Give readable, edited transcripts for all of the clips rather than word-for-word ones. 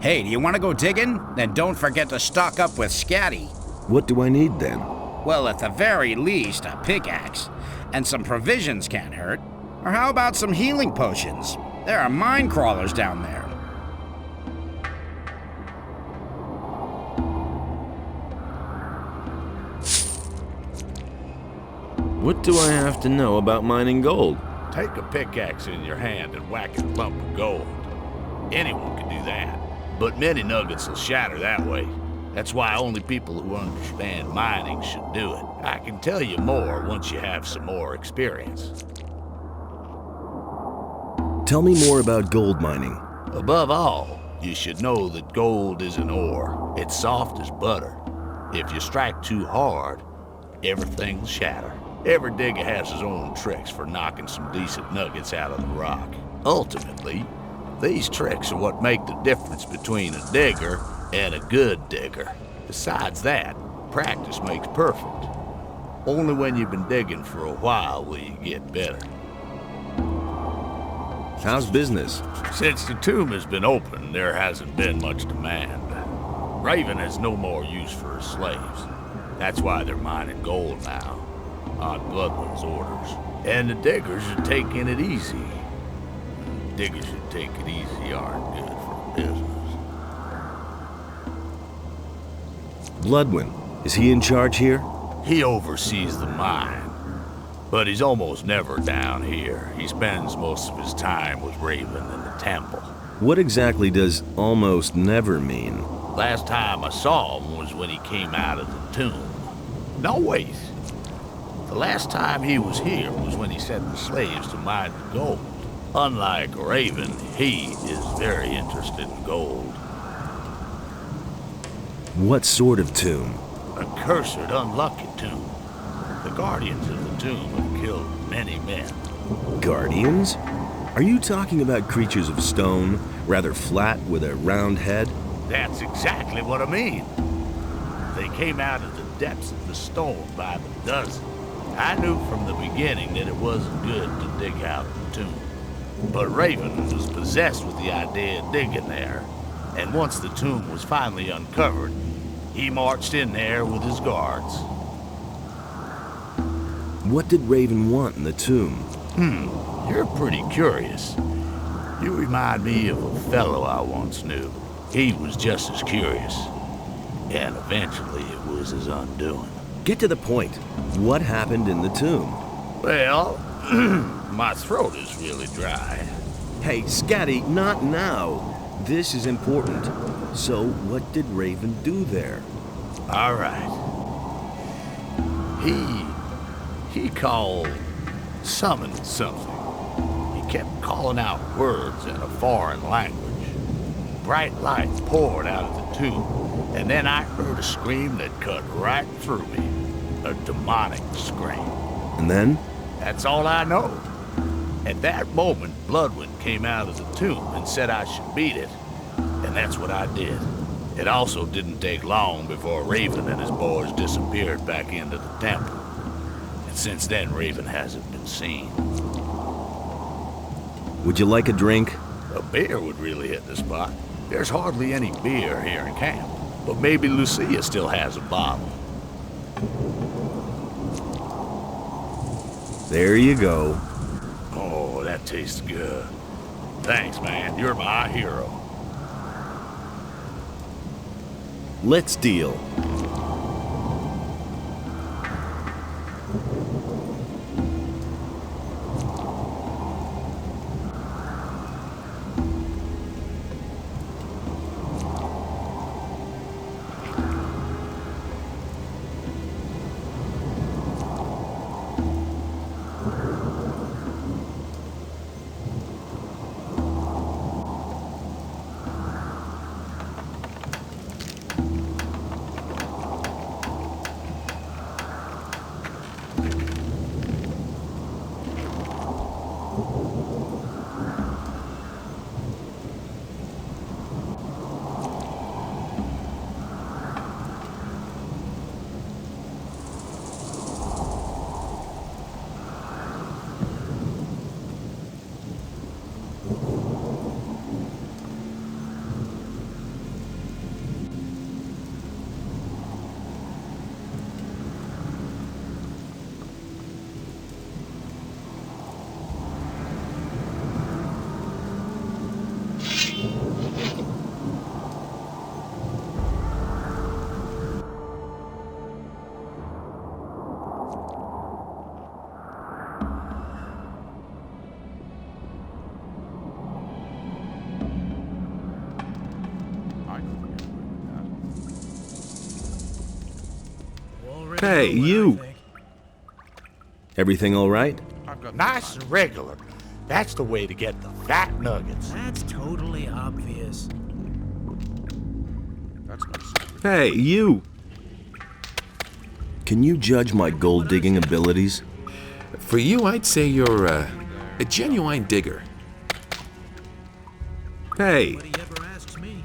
Hey, do you want to go digging? Then don't forget to stock up with Scatty. What do I need then? Well, at the very least, a pickaxe. And some provisions can't hurt. Or how about some healing potions? There are mine crawlers down there. What do I have to know about mining gold? Take a pickaxe in your hand and whack a lump of gold. Anyone can do that. But many nuggets will shatter that way. That's why only people who understand mining should do it. I can tell you more once you have some more experience. Tell me more about gold mining. Above all, you should know that gold is an ore. It's soft as butter. If you strike too hard, everything will shatter. Every digger has his own tricks for knocking some decent nuggets out of the rock. Ultimately, these tricks are what make the difference between a digger and a good digger. Besides that, practice makes perfect. Only when you've been digging for a while will you get better. How's business? Since the tomb has been open, there hasn't been much demand. Raven has no more use for his slaves. That's why they're mining gold now, on Bloodwind's orders. And the diggers are taking it easy. Diggers who take it easy aren't good for business. Bloodwind, is he in charge here? He oversees the mine, but he's almost never down here. He spends most of his time with Raven in the temple. What exactly does almost never mean? Last time I saw him was when he came out of the tomb. No, wait. The last time he was here was when he sent the slaves to mine the gold. Unlike Raven, he is very interested in gold. What sort of tomb? A cursed, unlucky tomb. The guardians of the tomb have killed many men. Guardians? Are you talking about creatures of stone, rather flat with a round head? That's exactly what I mean. They came out of the depths of the stone by the dozen. I knew from the beginning that it wasn't good to dig out the tomb. But Raven was possessed with the idea of digging there. And once the tomb was finally uncovered, he marched in there with his guards. What did Raven want in the tomb? You're pretty curious. You remind me of a fellow I once knew. He was just as curious. And eventually it was his undoing. Get to the point. What happened in the tomb? Well, my throat is really dry. Hey, Scatty, not now. This is important. So, what did Raven do there? All right. He summoned something. He kept calling out words in a foreign language. Bright light poured out of the tomb, and then I heard a scream that cut right through me. A demonic scream. And then? That's all I know. At that moment, Bloodwind came out of the tomb and said I should beat it, and that's what I did. It also didn't take long before Raven and his boys disappeared back into the temple. And since then, Raven hasn't been seen. Would you like a drink? A beer would really hit the spot. There's hardly any beer here in camp, but maybe Lucia still has a bottle. There you go. Oh, that tastes good. Thanks, man. You're my hero. Let's deal. Hey, you! Everything all right? Nice and regular. That's the way to get the fat nuggets. That's totally obvious. Hey, you! Can you judge my gold digging abilities? For you, I'd say you're a genuine digger. Hey, Nobody ever asks me.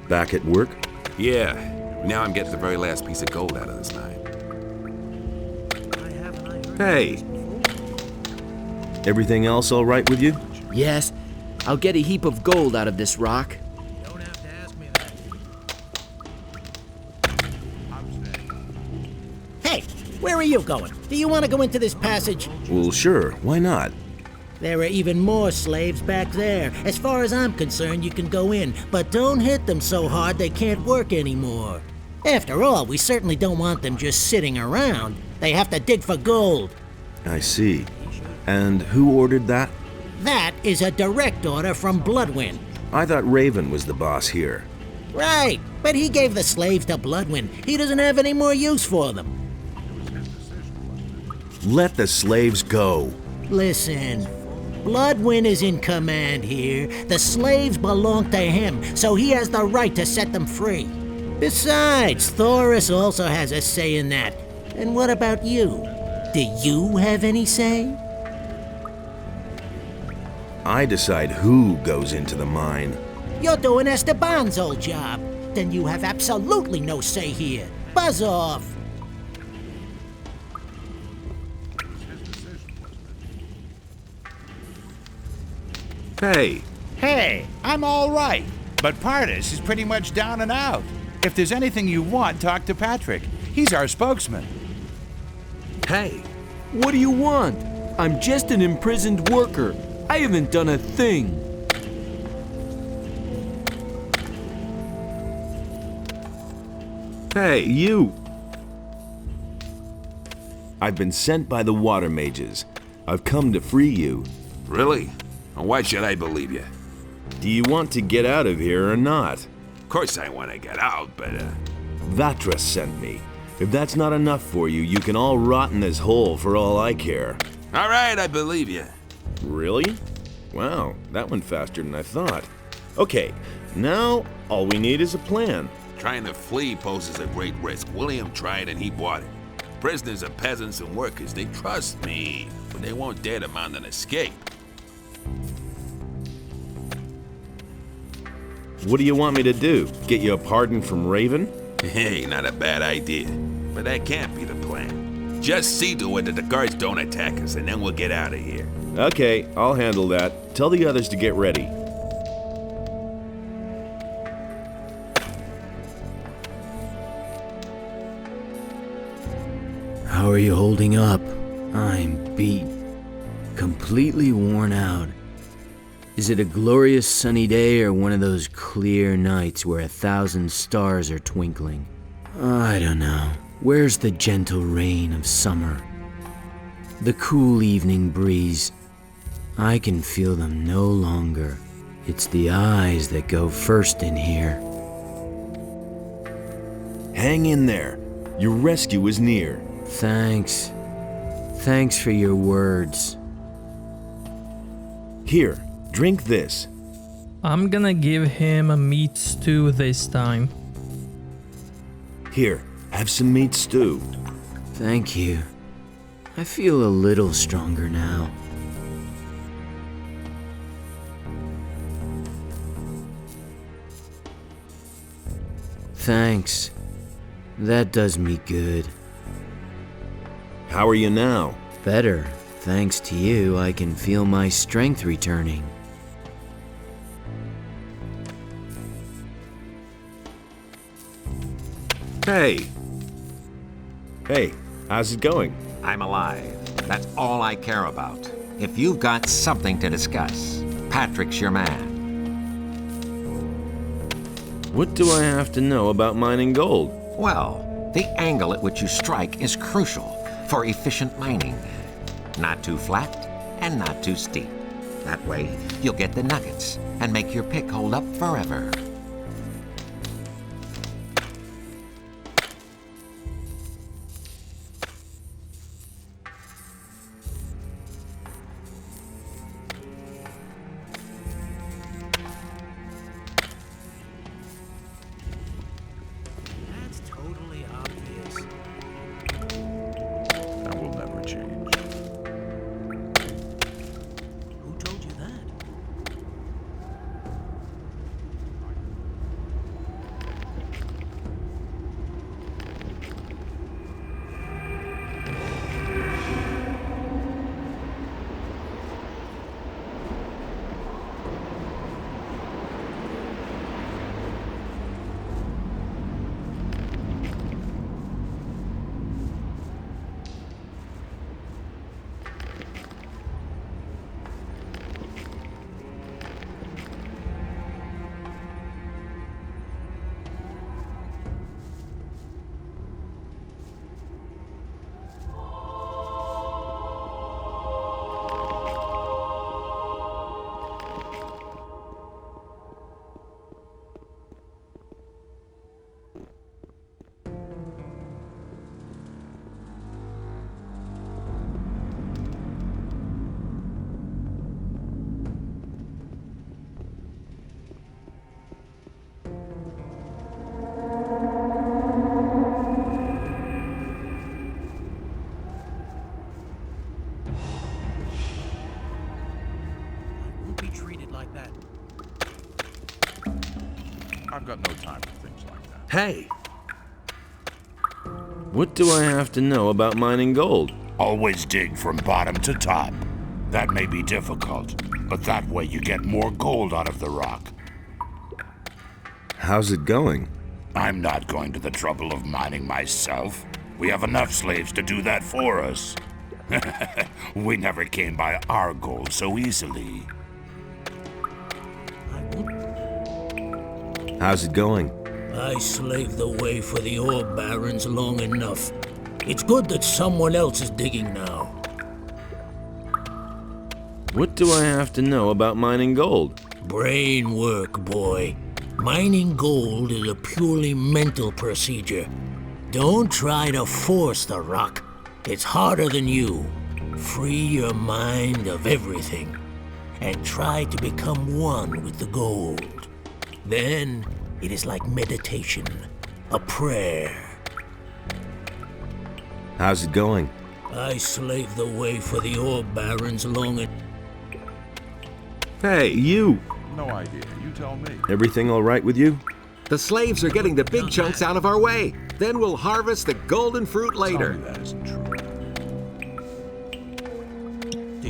back at work? Yeah, now I'm getting the very last piece of gold out of this mine. Hey! Everything else all right with you? Yes, I'll get a heap of gold out of this rock. You don't have to ask me that. Hey, where are you going? Do you want to go into this passage? Well, sure, why not? There are even more slaves back there. As far as I'm concerned, you can go in, but don't hit them so hard they can't work anymore. After all, we certainly don't want them just sitting around. They have to dig for gold. I see. And who ordered that? That is a direct order from Bloodwind. I thought Raven was the boss here. Right, but he gave the slaves to Bloodwind. He doesn't have any more use for them. Let the slaves go. Listen, Bloodwind is in command here. The slaves belong to him, so he has the right to set them free. Besides, Thoris also has a say in that. And what about you? Do you have any say? I decide who goes into the mine. You're doing Esteban's old job. Then you have absolutely no say here. Buzz off. Hey, Hey, I'm all right. But Pardis is pretty much down and out. If there's anything you want, talk to Patrick. He's our spokesman. Hey, what do you want? I'm just an imprisoned worker. I haven't done a thing. hey, you! I've been sent by the water mages. I've come to free you. Really? And why should I believe you? Do you want to get out of here or not? Of course I want to get out, but Vatra sent me. If that's not enough for you, you can all rot in this hole for all I care. all right, I believe you. Really? Wow, that went faster than I thought. Okay, now all we need is a plan. Trying to flee poses a great risk. William tried and he bought it. Prisoners are peasants and workers. They trust me, but they won't dare to mount an escape. What do you want me to do? Get you a pardon from Raven? Hey, not a bad idea. But that can't be the plan. Just see to it that the guards don't attack us, and then we'll get out of here. Okay, I'll handle that. Tell the others to get ready. How are you holding up? I'm beat. Completely worn out. Is it a glorious sunny day or one of those clear nights where 1,000 stars are twinkling? I don't know. Where's the gentle rain of summer? The cool evening breeze. I can feel them no longer. It's the eyes that go first in here. Hang in there. Your rescue is near. Thanks. Thanks for your words. Here, drink this. I'm gonna give him a meat stew this time. Here, have some meat stew. Thank you. I feel a little stronger now. Thanks. That does me good. How are you now? Better. Thanks to you, I can feel my strength returning. Hey. Hey, how's it going? I'm alive. That's all I care about. If you've got something to discuss, Patrick's your man. What do I have to know about mining gold? Well, the angle at which you strike is crucial for efficient mining. Not too flat and not too steep. That way, you'll get the nuggets and make your pick hold up forever. I've got no time for things like that. Hey! What do I have to know about mining gold? Always dig from bottom to top. That may be difficult, but that way you get more gold out of the rock. How's it going? I'm not going to the trouble of mining myself. We have enough slaves to do that for us. We never came by our gold so easily. How's it going? I slaved the way for the ore barons long enough. It's good that someone else is digging now. What do I have to know about mining gold? Brain work, boy. Mining gold is a purely mental procedure. Don't try to force the rock. It's harder than you. Free your mind of everything and try to become one with the gold. Then it is like meditation, a prayer. How's it going? I slaved the way for the ore barons long enough. Hey, you! No idea. You tell me. Everything all right with you? The slaves are getting the big chunks out of our way. Then we'll harvest the golden fruit Tell later. me that isn't true.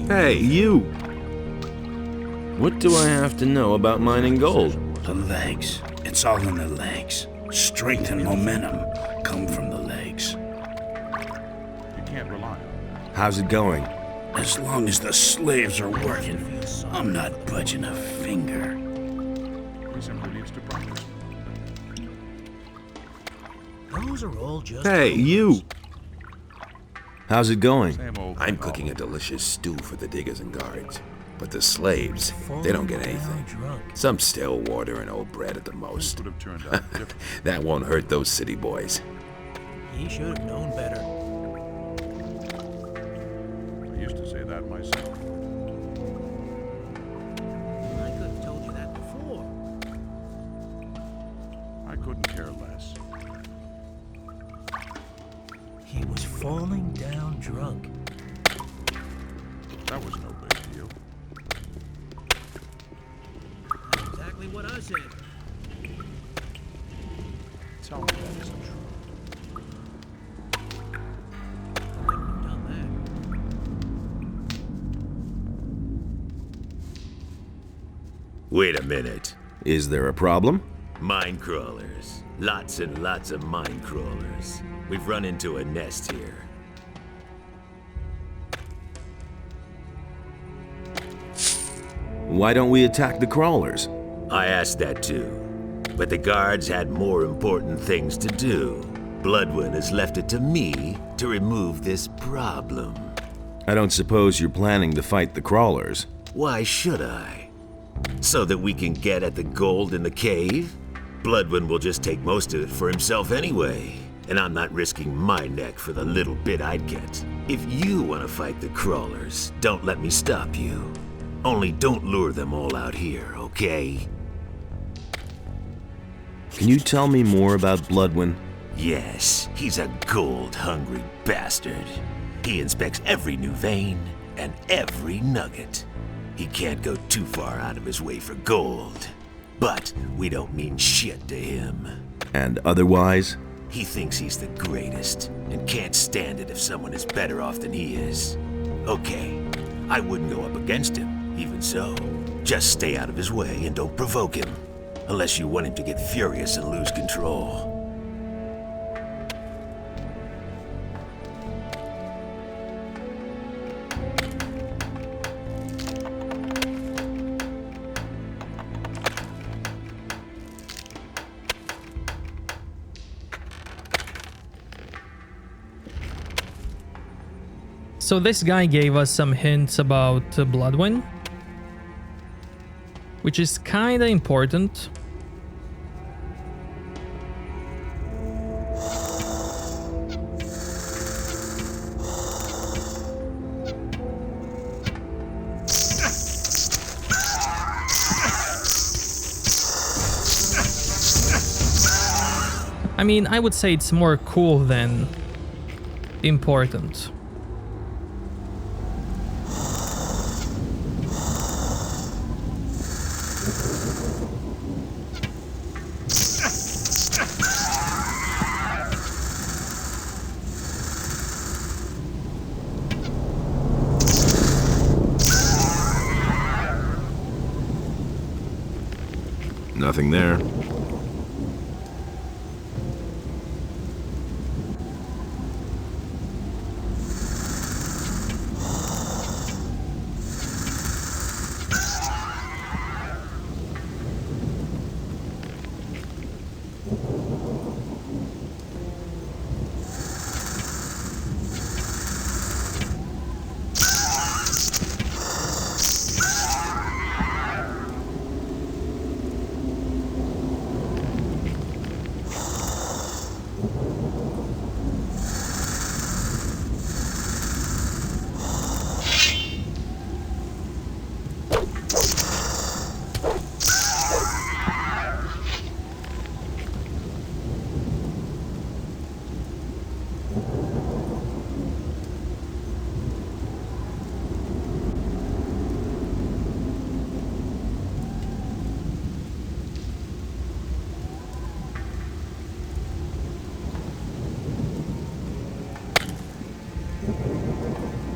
Hey, you! What do I have to know about mining gold? The legs. It's all in the legs. Strength and momentum come from the legs. You can't rely on that. How's it going? As long as the slaves are working, I'm not budging a finger. He simply needs to practice. Those are all just. Hey, you! How's it going? Same old I'm thing cooking a always. delicious stew for the diggers and guards. But the slaves, they don't get anything. Some stale water and old bread at the most. Would have turned out different. That won't hurt those city boys. He should have known better. I used to say that myself. I could have told you that before. I couldn't care less. He was falling down drunk. That was no big deal. That's exactly what I said. Tell me that isn't true. I wouldn't have done that. Wait a minute. Is there a problem? Mine crawlers. Lots and lots of mine crawlers. We've run into a nest here. Why don't we attack the crawlers? I asked that too. But the guards had more important things to do. Bloodwind has left it to me to remove this problem. I don't suppose you're planning to fight the crawlers. Why should I? So that we can get at the gold in the cave? Bloodwind will just take most of it for himself anyway. And I'm not risking my neck for the little bit I'd get. If you want to fight the crawlers, don't let me stop you. Only don't lure them all out here, okay? Can you tell me more about Bloodwind? Yes, he's a gold-hungry bastard. He inspects every new vein and every nugget. He can't go too far out of his way for gold. But we don't mean shit to him. And otherwise? He thinks he's the greatest and can't stand it if someone is better off than he is. Okay, I wouldn't go up against him, even so. Just stay out of his way and don't provoke him. Unless you want him to get furious and lose control. So this guy gave us some hints about Bloodwind, which is kinda important. I mean, I would say it's more cool than important. Nothing there.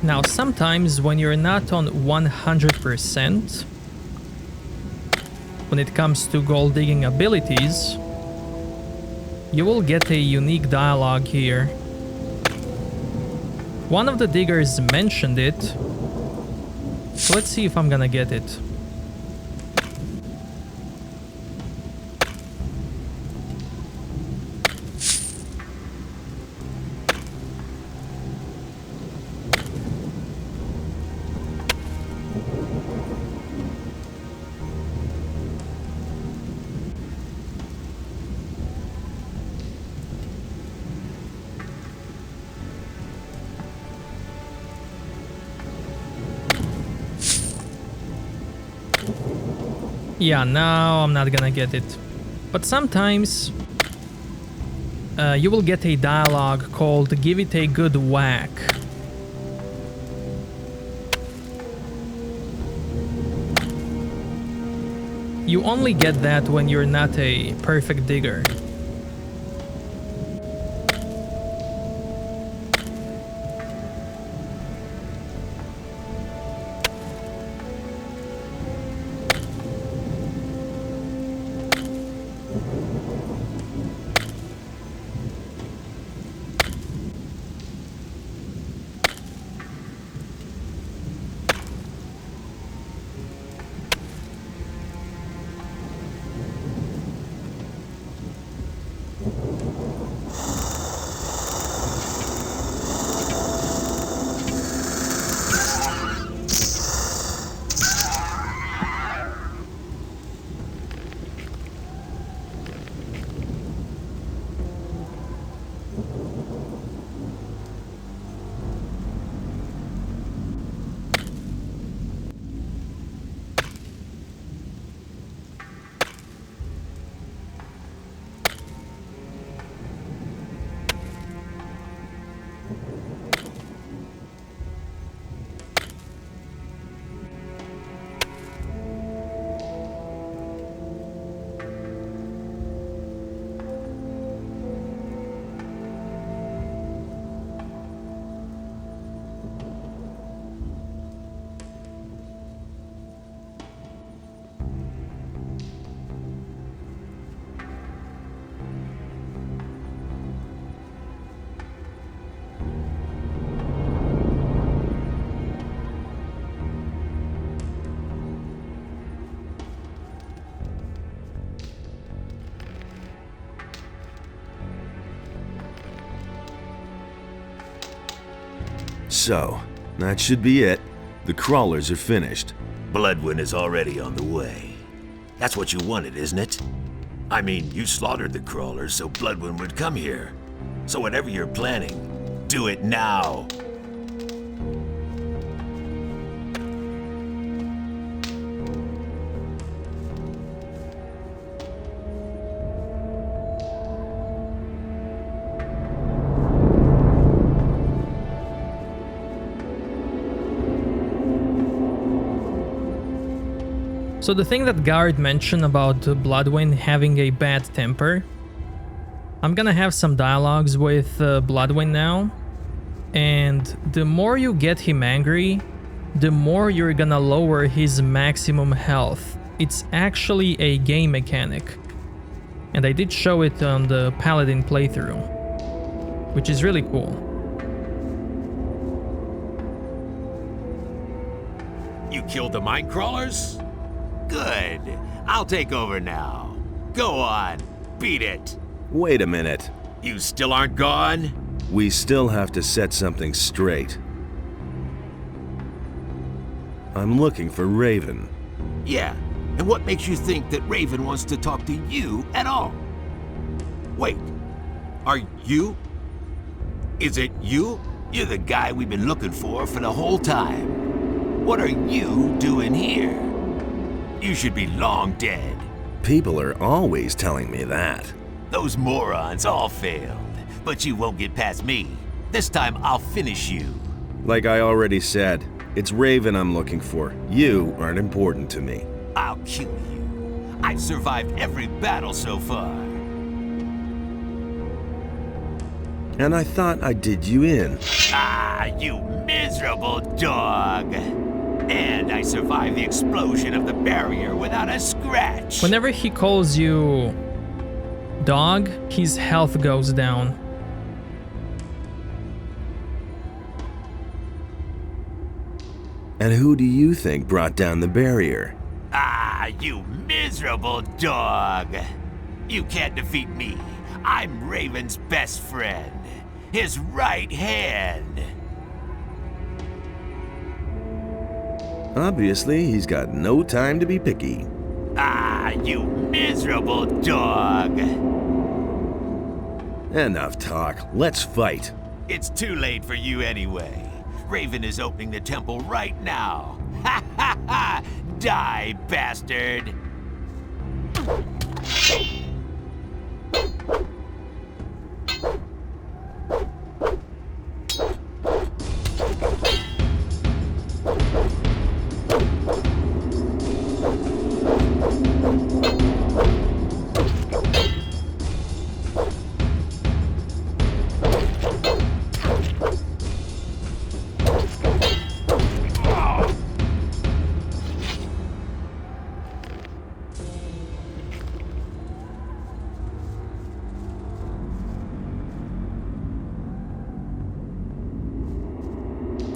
Now, sometimes when you're not on 100%, when it comes to gold digging abilities, you will get a unique dialogue here. One of the diggers mentioned it, so let's see if I'm gonna get it. Yeah, now I'm not gonna get it. But sometimes you will get a dialogue called "Give it a good whack." You only get that when you're not a perfect digger. So, that should be it. The crawlers are finished. Bloodwind is already on the way. That's what you wanted, isn't it? I mean, you slaughtered the crawlers so Bloodwind would come here. So whatever you're planning, do it now. So the thing that Guard mentioned about Bloodwind having a bad temper, I'm gonna have some dialogues with Bloodwind now, and the more you get him angry, the more you're gonna lower his maximum health. it's actually a game mechanic. And I did show it on the Paladin playthrough, which is really cool. You killed the mine crawlers? Good. I'll take over now. Go on, beat it. Wait a minute. You still aren't gone? We still have to set something straight. I'm looking for Raven. Yeah, and what makes you think that Raven wants to talk to you at all? Wait, are you? Is it you? You're the guy we've been looking for the whole time. What are you doing here? You should be long dead. People are always telling me that. Those morons all failed, but you won't get past me. This time I'll finish you. Like I already said, it's Raven I'm looking for. You aren't important to me. I'll kill you. I've survived every battle so far. And I thought I did you in. Ah, you miserable dog. And I survived the explosion of the barrier without a scratch. Whenever he calls you dog, his health goes down. And who do you think brought down the barrier? Ah, you miserable dog. You can't defeat me. I'm Raven's best friend. His right hand. Obviously, he's got no time to be picky. Ah, you miserable dog. Enough talk. Let's fight. It's too late for you anyway. Raven is opening the temple right now. Ha ha ha! Die, bastard!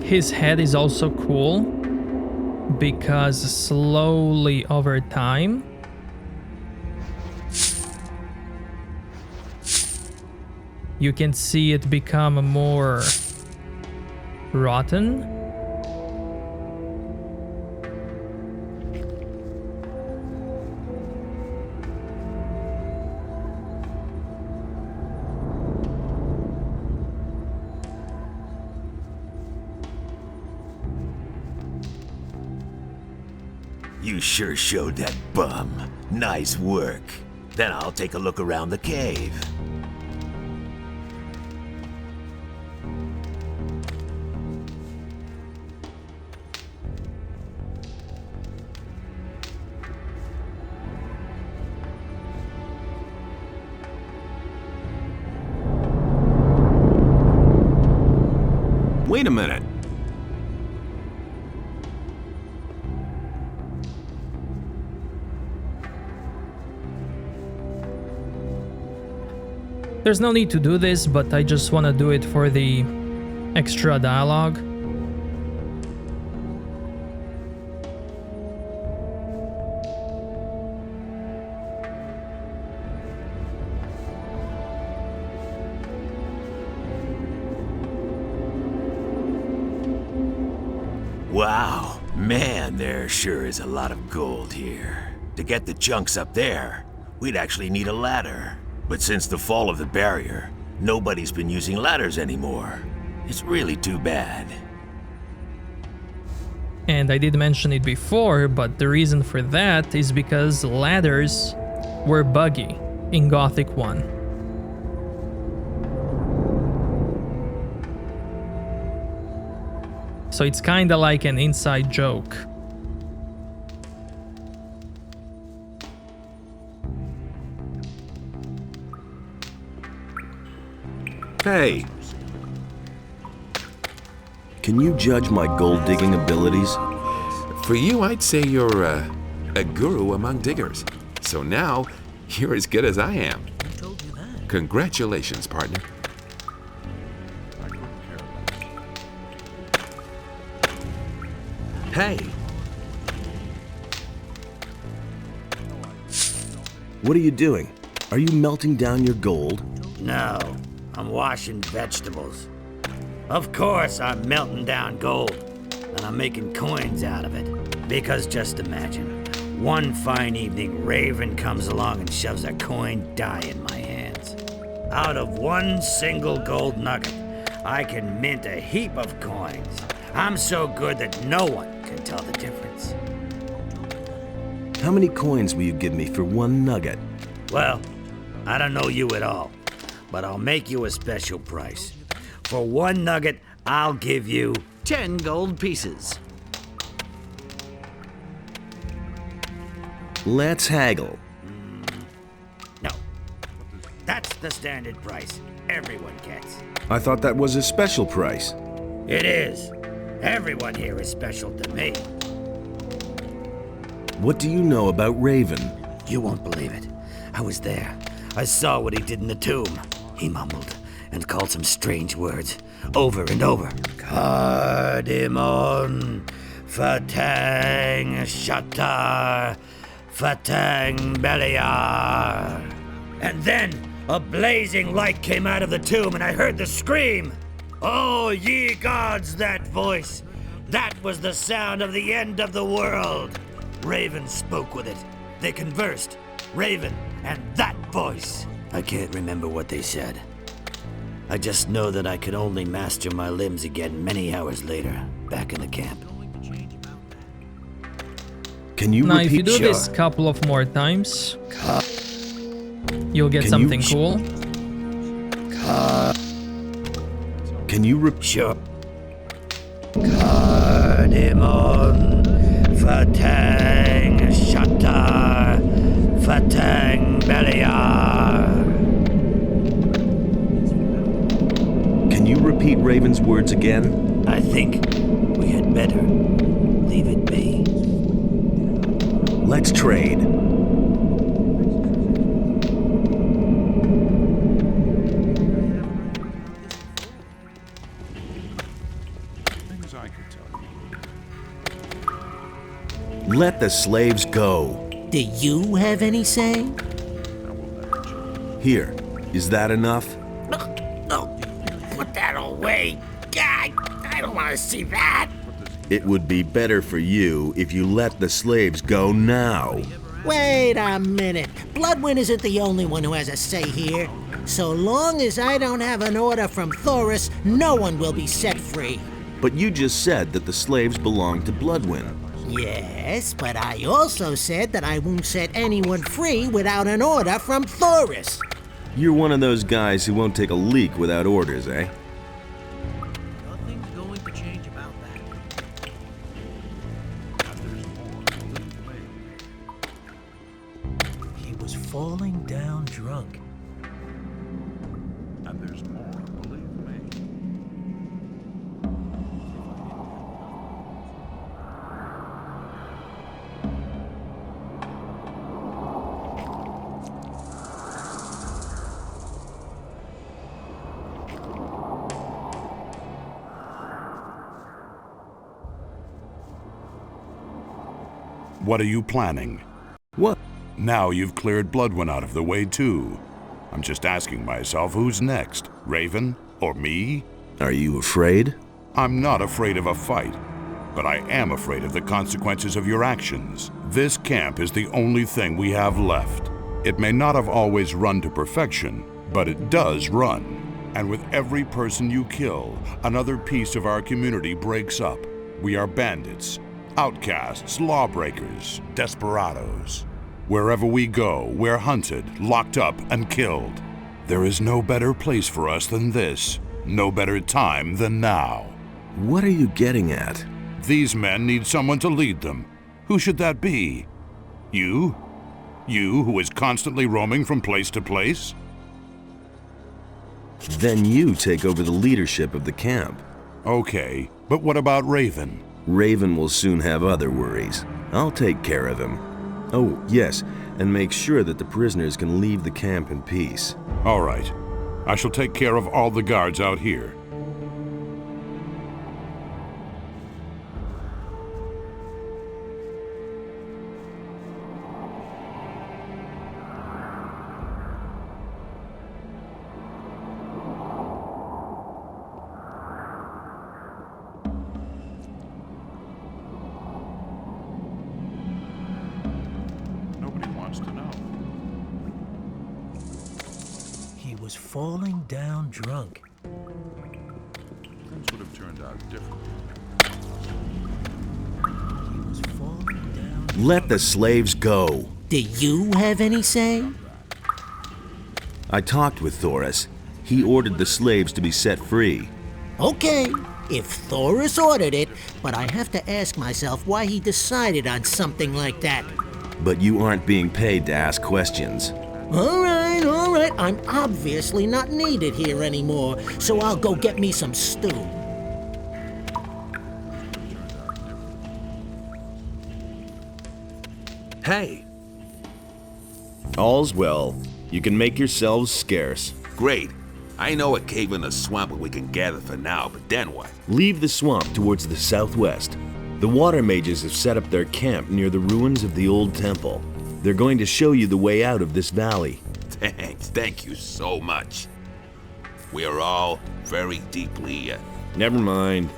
His head is also cool because slowly over time you can see it become more rotten. You sure showed that bum. Nice work. Then I'll take a look around the cave. Wait a minute. There's no need to do this, but I just want to do it for the extra dialogue. Wow, man, there sure is a lot of gold here. To get the chunks up there, we'd actually need a ladder. But since the fall of the barrier, nobody's been using ladders anymore. It's really too bad. And I did mention it before, but the reason for that is because ladders were buggy in Gothic 1. So it's kinda like an inside joke. Hey, Can you judge my gold digging abilities? for you, I'd say you're a guru among diggers. So now, you're as good as I am. Who told you that? Congratulations, partner. I couldn't care less. Hey! What are you doing? Are you melting down your gold? No, I'm washing vegetables. Of course I'm melting down gold, and I'm making coins out of it. Because just imagine, one fine evening Raven comes along and shoves a coin die in my hands. Out of one single gold nugget, I can mint a heap of coins. I'm so good that no one can tell the difference. How many coins will you give me for one nugget? Well, I don't know you at all, but I'll make you a special price. For one nugget, I'll give you 10 gold pieces. Let's haggle. No, that's the standard price everyone gets. I thought that was a special price. It is. Everyone here is special to me. What do you know about Raven? You won't believe it. I was there. I saw what he did in the tomb. He mumbled and called some strange words over and over. Cardamon, Fatang Shatar, Fatang Beliar. And then a blazing light came out of the tomb and I heard the scream. Oh, ye gods, that voice. That was the sound of the end of the world. Raven spoke with it. They conversed. Raven and that voice. I can't remember what they said. I just know that I could only master my limbs again many hours later, back in the camp. Can you Now, repeat? if you do Sure. this couple of more times, you'll get something cool. Can you repeat? Sure. Cardamon, Fatang Shatar, Fatang Beliar. Can you repeat Raven's words again? I think we had better leave it be. Let's trade. Things I could tell you. Let the slaves go. Do you have any say? I will never change. Here, is that enough? No, put that away. God, I don't want to see that. It would be better for you if you let the slaves go now. Wait a minute. Bloodwind isn't the only one who has a say here. So long as I don't have an order from Thoris, no one will be set free. But you just said that the slaves belong to Bloodwind. Yes, but I also said that I won't set anyone free without an order from Thoris. You're one of those guys who won't take a leak without orders, eh? Nothing's going to change about that. And there's more, believe me. He was falling down drunk. And there's more, believe me. What are you planning? What? Now you've cleared Bloodwind out of the way too. I'm just asking myself who's next, Raven or me? Are you afraid? I'm not afraid of a fight, but I am afraid of the consequences of your actions. This camp is the only thing we have left. It may not have always run to perfection, but it does run. And with every person you kill, another piece of our community breaks up. We are bandits, outcasts, lawbreakers, desperados. Wherever we go, we're hunted, locked up, and killed. There is no better place for us than this, no better time than now. What are you getting at? These men need someone to lead them. Who should that be? You? You who is constantly roaming from place to place? Then you take over the leadership of the camp. Okay, but what about Raven? Raven will soon have other worries. I'll take care of him. Oh, yes, and make sure that the prisoners can leave the camp in peace. All right. I shall take care of all the guards out here. Nobody wants to know. He was falling down drunk. Things would have turned out differently. He was falling down. Let the slaves go. Do you have any say? I talked with Thoris. He ordered the slaves to be set free. Okay, if Thoris ordered it, but I have to ask myself why he decided on something like that. But you aren't being paid to ask questions. All right. I'm obviously not needed here anymore, so I'll go get me some stew. Hey! All's well. You can make yourselves scarce. Great. I know a cave in the swamp where we can gather for now, but then what? Leave the swamp towards the southwest. The water mages have set up their camp near the ruins of the old temple. They're going to show you the way out of this valley. Thanks. Thank you so much. We are all very deeply... Never mind.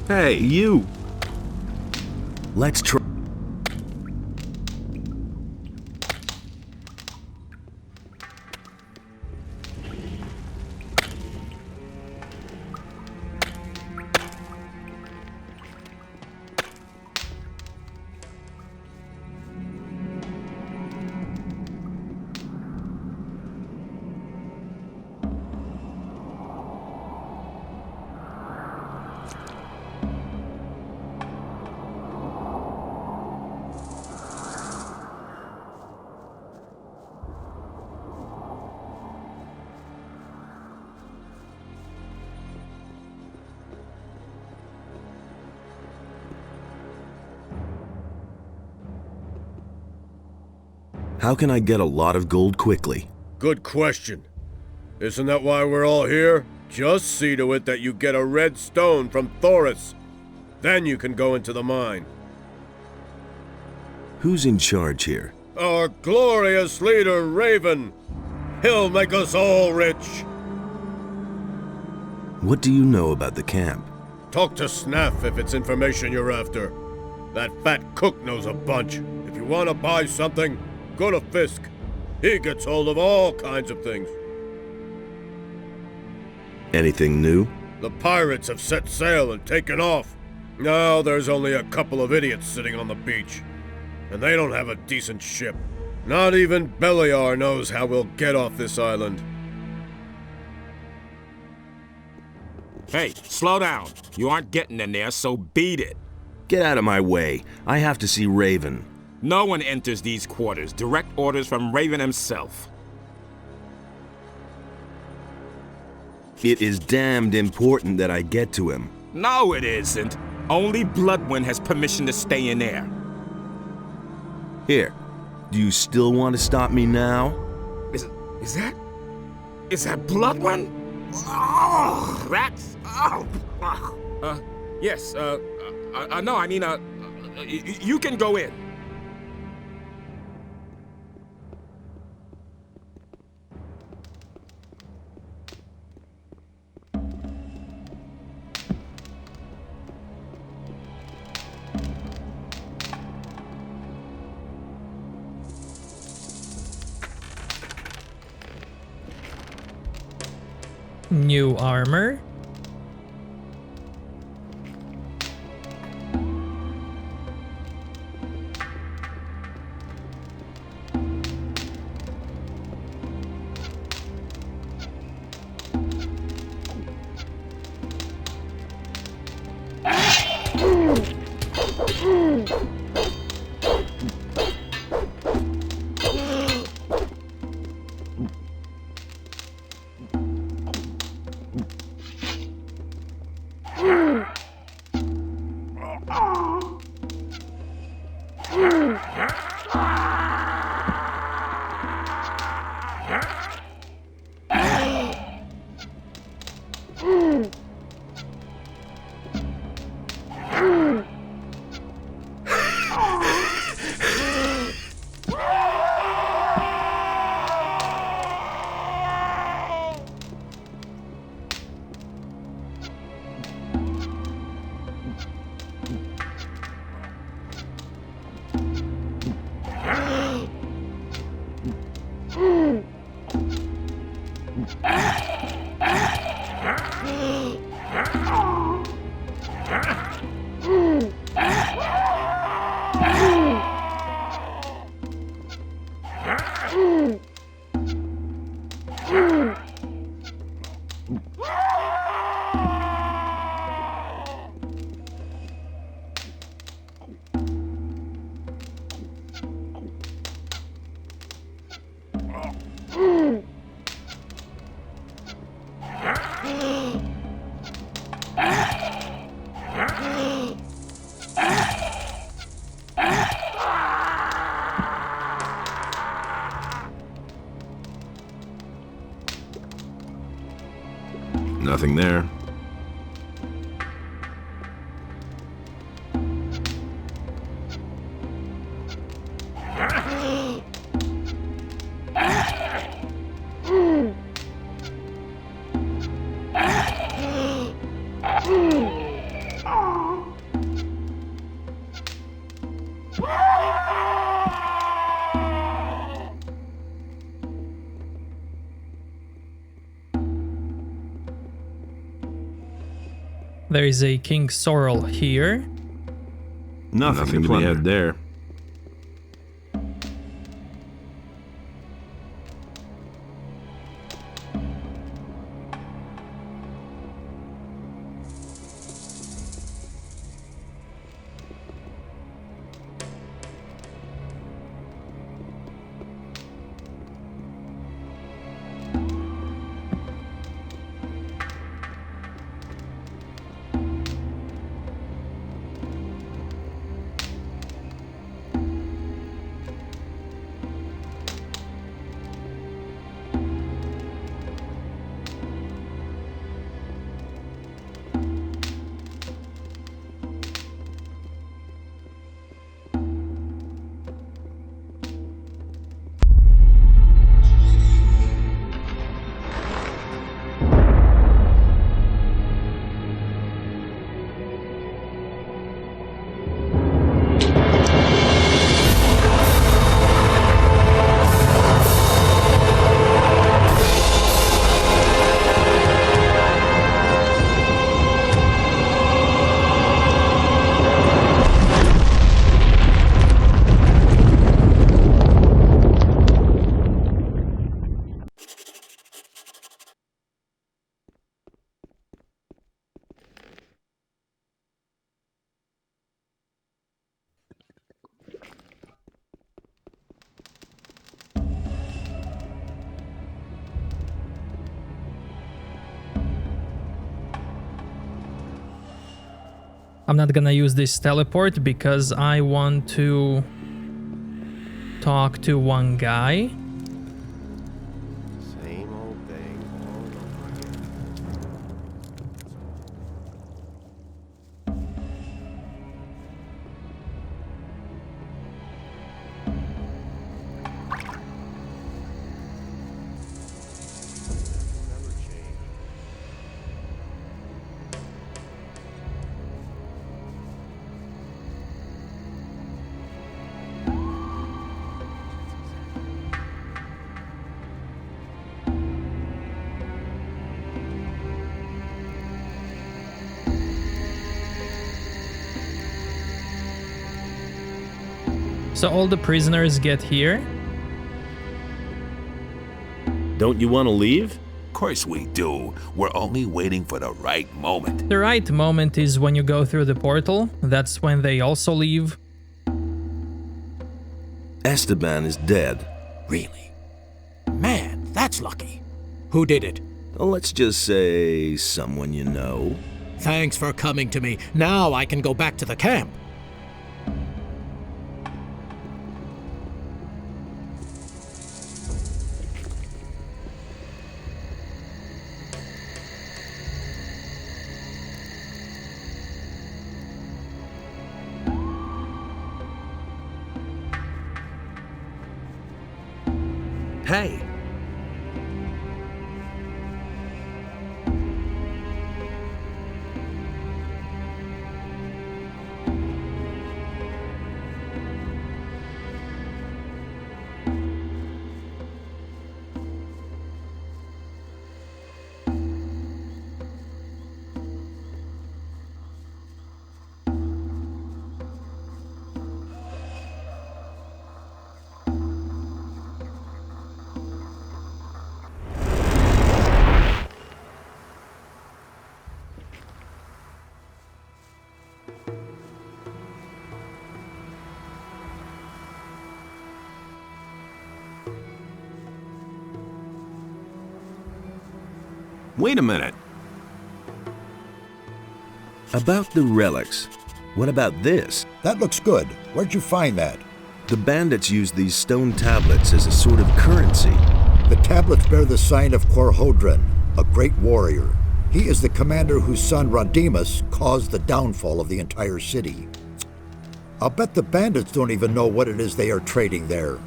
Hey, you! Let's try. How can I get a lot of gold quickly? Good question. Isn't that why we're all here? Just see to it that you get a red stone from Thoris. Then you can go into the mine. Who's in charge here? Our glorious leader, Raven. He'll make us all rich. What do you know about the camp? Talk to Snaff if it's information you're after. That fat cook knows a bunch. If you want to buy something, go to Fisk. He gets hold of all kinds of things. Anything new? The pirates have set sail and taken off. Now there's only a couple of idiots sitting on the beach. And they don't have a decent ship. Not even Beliar knows how we'll get off this island. Hey, slow down. You aren't getting in there, so beat it. Get out of my way. I have to see Raven. No one enters these quarters. Direct orders from Raven himself. It is damned important that I get to him. No, it isn't. Only Bloodwind has permission to stay in there. Here, do you still want to stop me now? Is that Bloodwind? Oh, that's... Oh. Yes, no, I mean, you can go in. New armor. Nothing there. There is a King Sorrel here. Nothing to be had there. I'm not gonna use this teleport because I want to talk to one guy. Same old thing all over again. So all the prisoners get here. Don't you want to leave? Of course we do. We're only waiting for the right moment. The right moment is when you go through the portal. That's when they also leave. Esteban is dead. Really? Man, that's lucky. Who did it? Well, let's just say someone you know. Thanks for coming to me. Now I can go back to the camp. Hey! Wait a minute. About the relics. What about this? That looks good. Where'd you find that? The bandits used these stone tablets as a sort of currency. The tablets bear the sign of Korhodran, a great warrior. He is the commander whose son Rodimus caused the downfall of the entire city. I'll bet the bandits don't even know what it is they are trading there.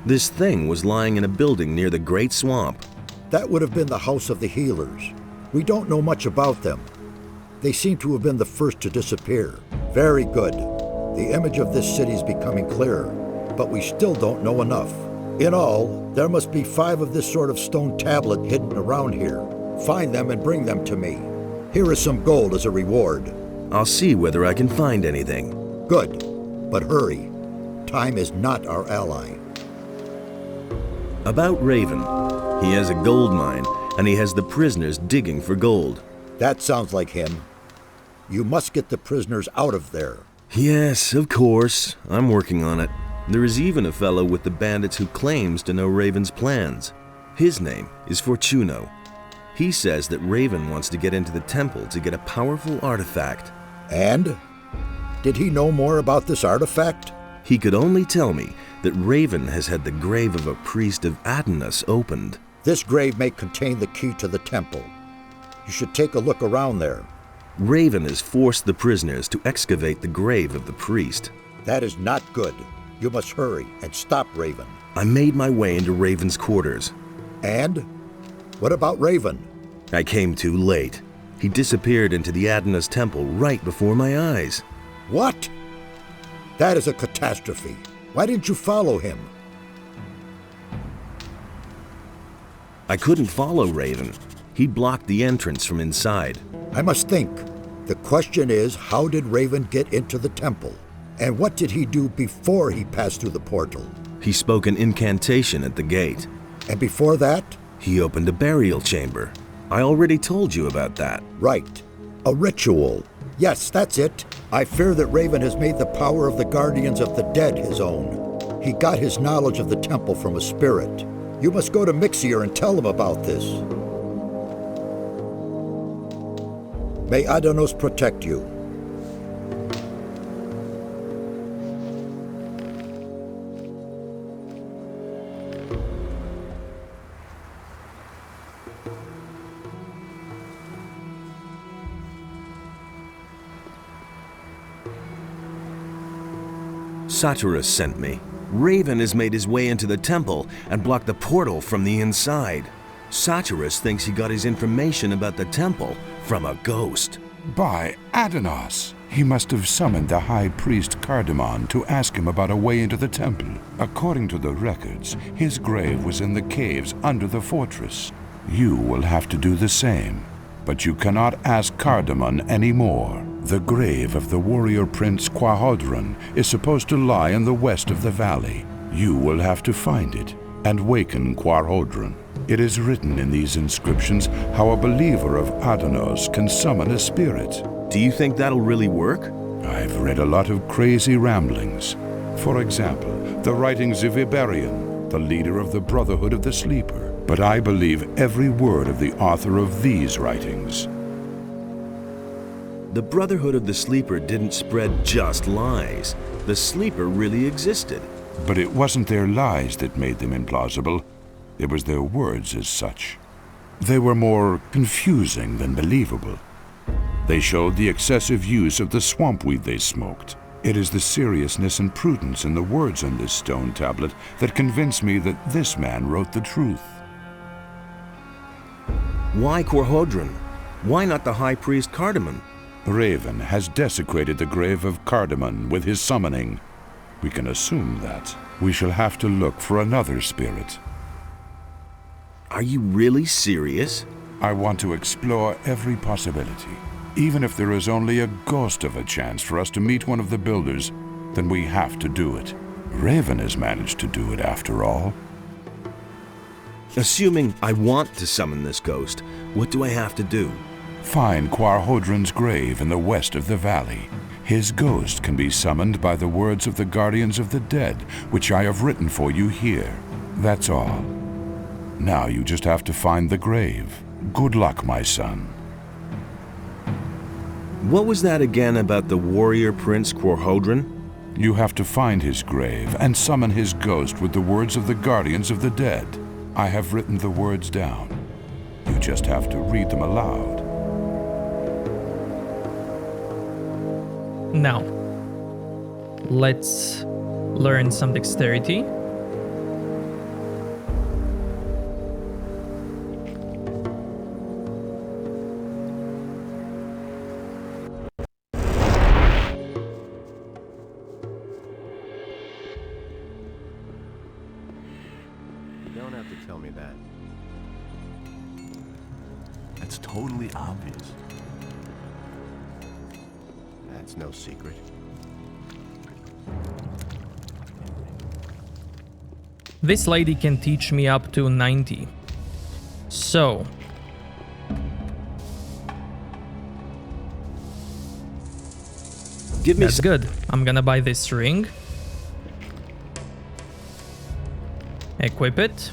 This thing was lying in a building near the Great Swamp. That would have been the House of the Healers. We don't know much about them. They seem to have been the first to disappear. Very good. The image of this city is becoming clearer, but we still don't know enough. In all, there must be 5 of this sort of stone tablet hidden around here. Find them and bring them to me. Here is some gold as a reward. I'll see whether I can find anything. Good, but hurry. Time is not our ally. About Raven. He has a gold mine, and he has the prisoners digging for gold. That sounds like him. You must get the prisoners out of there. Yes, of course. I'm working on it. There is even a fellow with the bandits who claims to know Raven's plans. His name is Fortuno. He says that Raven wants to get into the temple to get a powerful artifact. And? Did he know more about this artifact? He could only tell me that Raven has had the grave of a priest of Adonis opened. This grave may contain the key to the temple. You should take a look around there. Raven has forced the prisoners to excavate the grave of the priest. That is not good. You must hurry and stop Raven. I made my way into Raven's quarters. And? What about Raven? I came too late. He disappeared into the Adonis temple right before my eyes. What? That is a catastrophe. Why didn't you follow him? I couldn't follow Raven. He blocked the entrance from inside. I must think. The question is, how did Raven get into the temple? And what did he do before he passed through the portal? He spoke an incantation at the gate. And before that? He opened a burial chamber. I already told you about that. Right. A ritual. Yes, that's it. I fear that Raven has made the power of the guardians of the dead his own. He got his knowledge of the temple from a spirit. You must go to Mixier and tell him about this. May Adonos protect you. Satyrus sent me. Raven has made his way into the temple and blocked the portal from the inside. Satyrus thinks he got his information about the temple from a ghost. By Adonos! He must have summoned the high priest Cardamon to ask him about a way into the temple. According to the records, his grave was in the caves under the fortress. You will have to do the same. But you cannot ask Cardamon anymore. The grave of the warrior prince Quahodron is supposed to lie in the west of the valley. You will have to find it and waken Quahodron. It is written in these inscriptions how a believer of Adonos can summon a spirit. Do you think that'll really work? I've read a lot of crazy ramblings. For example, the writings of Iberion, the leader of the Brotherhood of the Sleeper. But I believe every word of the author of these writings. The Brotherhood of the Sleeper didn't spread just lies. The Sleeper really existed. But it wasn't their lies that made them implausible. It was their words as such. They were more confusing than believable. They showed the excessive use of the swamp weed they smoked. It is the seriousness and prudence in the words on this stone tablet that convinced me that this man wrote the truth. Why Quahodron? Why not the High Priest Cardamon? Raven has desecrated the grave of Cardamon with his summoning. We can assume that. We shall have to look for another spirit. Are you really serious? I want to explore every possibility. Even if there is only a ghost of a chance for us to meet one of the builders, then we have to do it. Raven has managed to do it after all. Assuming I want to summon this ghost, what do I have to do? Find Quahodron's grave in the west of the valley. His ghost can be summoned by the words of the guardians of the dead, which I have written for you here. That's all. Now you just have to find the grave. Good luck, my son. What was that again about the warrior prince Quahodron? You have to find his grave and summon his ghost with the words of the guardians of the dead. I have written the words down. You just have to read them aloud. Now, let's learn some dexterity. You don't have to tell me that. It's totally obvious. It's no secret. This lady can teach me up to 90. So... Give me That's good. I'm gonna buy this ring. Equip it.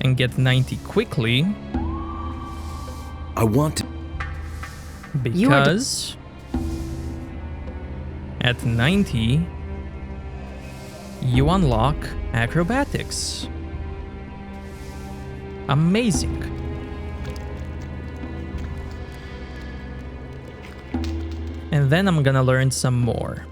And get 90 quickly. I want to... Because... At 90... You unlock acrobatics. Amazing. And then I'm gonna learn some more.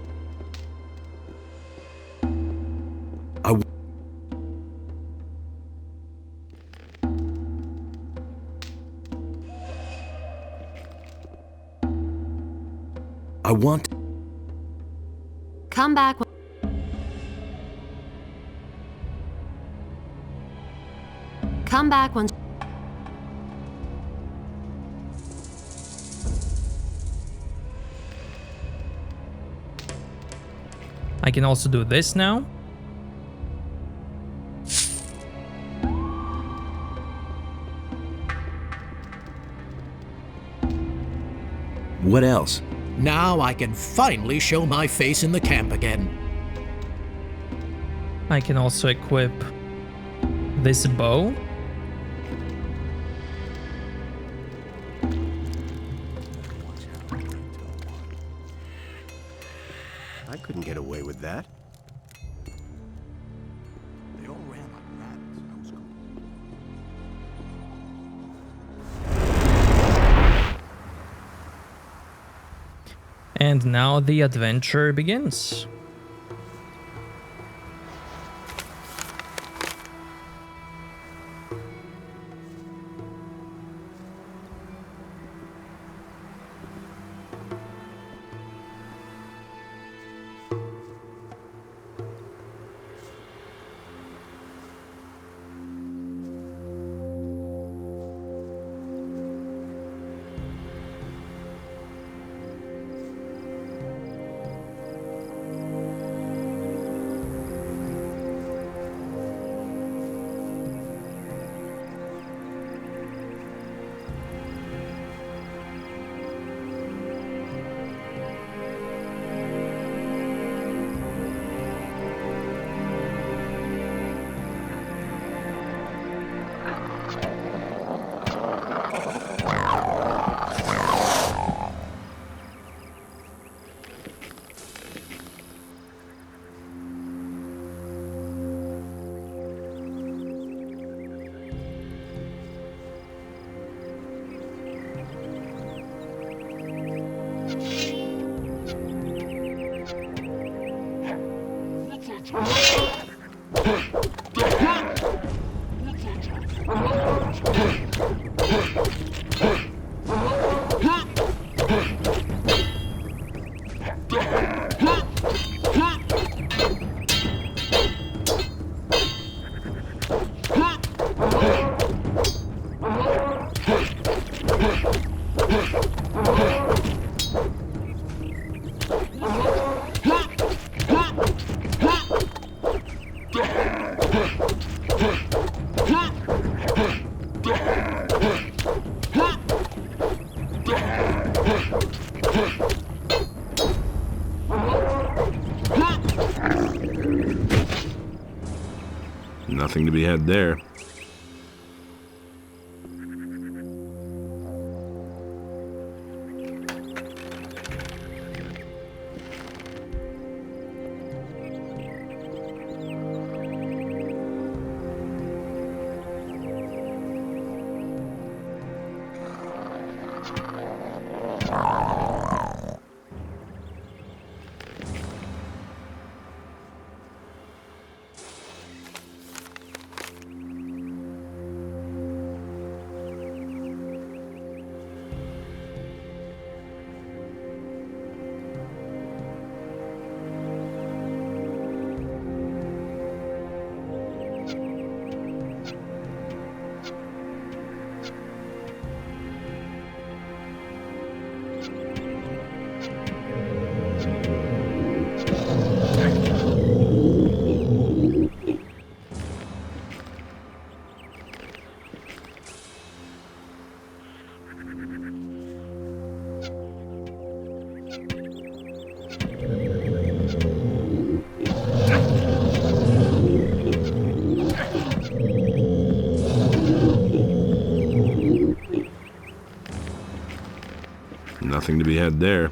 I want... Come back. Come back once. I can also do this now. What else? Now I can finally show my face in the camp again. I can also equip this bow. I couldn't get away with that. They all ran like rabbits. That was cool. And now the adventure begins. Nothing to be had there. Nothing to be had there.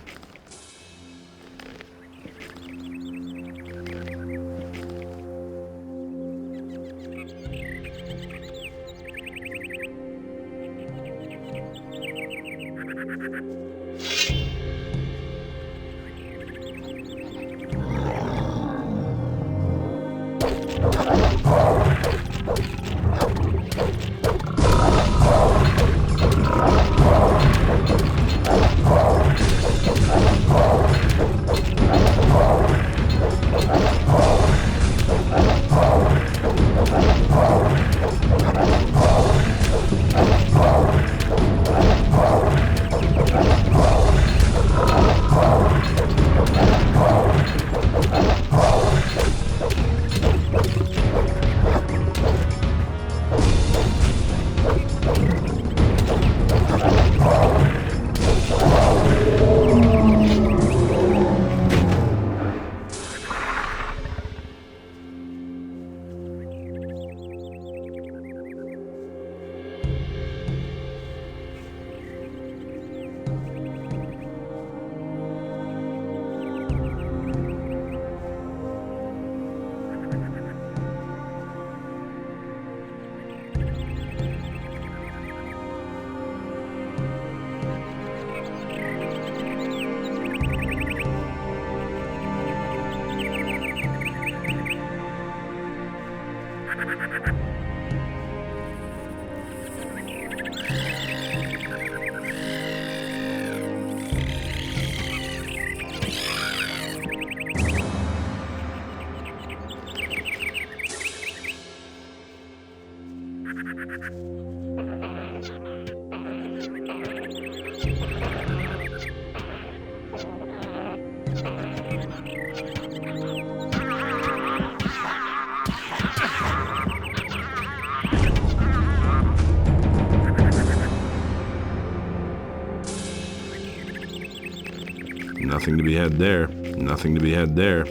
Nothing to be had there. Nothing to be had there.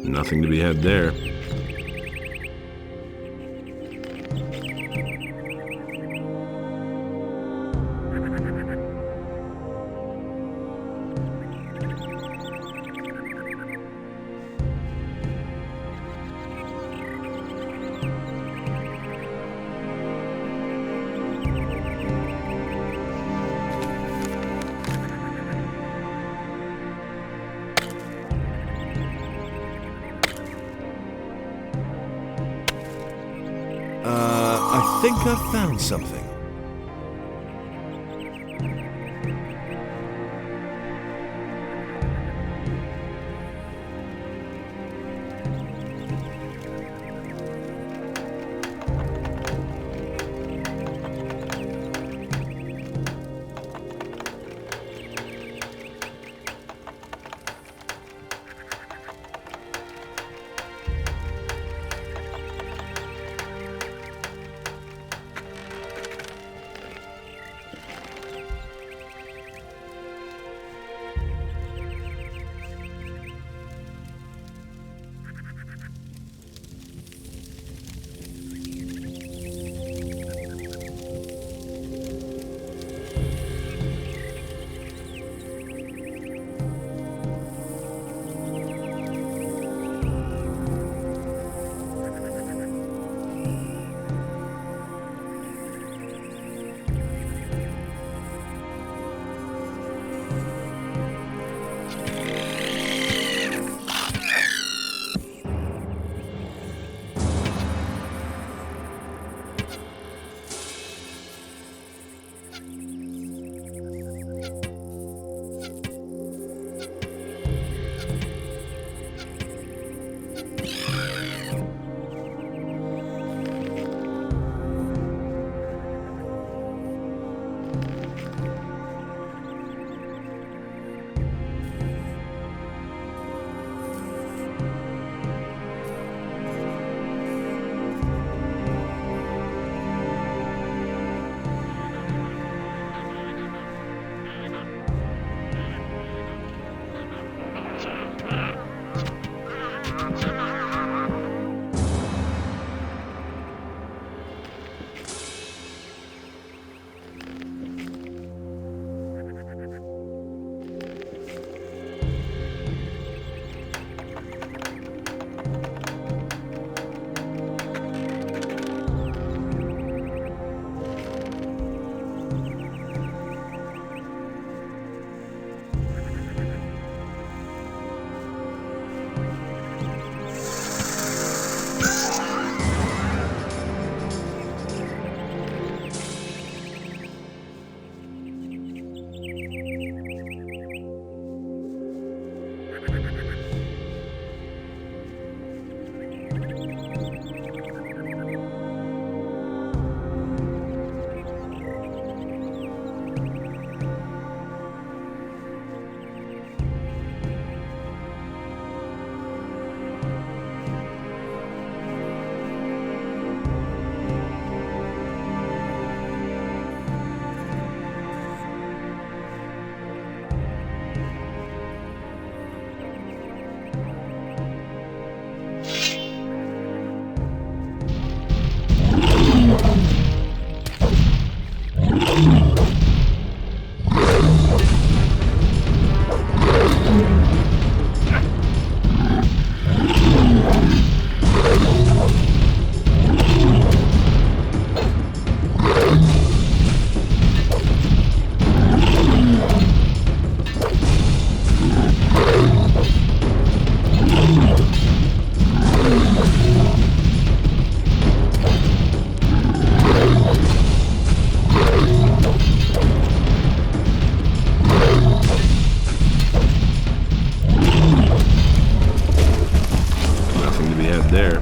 Nothing to be had there. I think I've found something. There.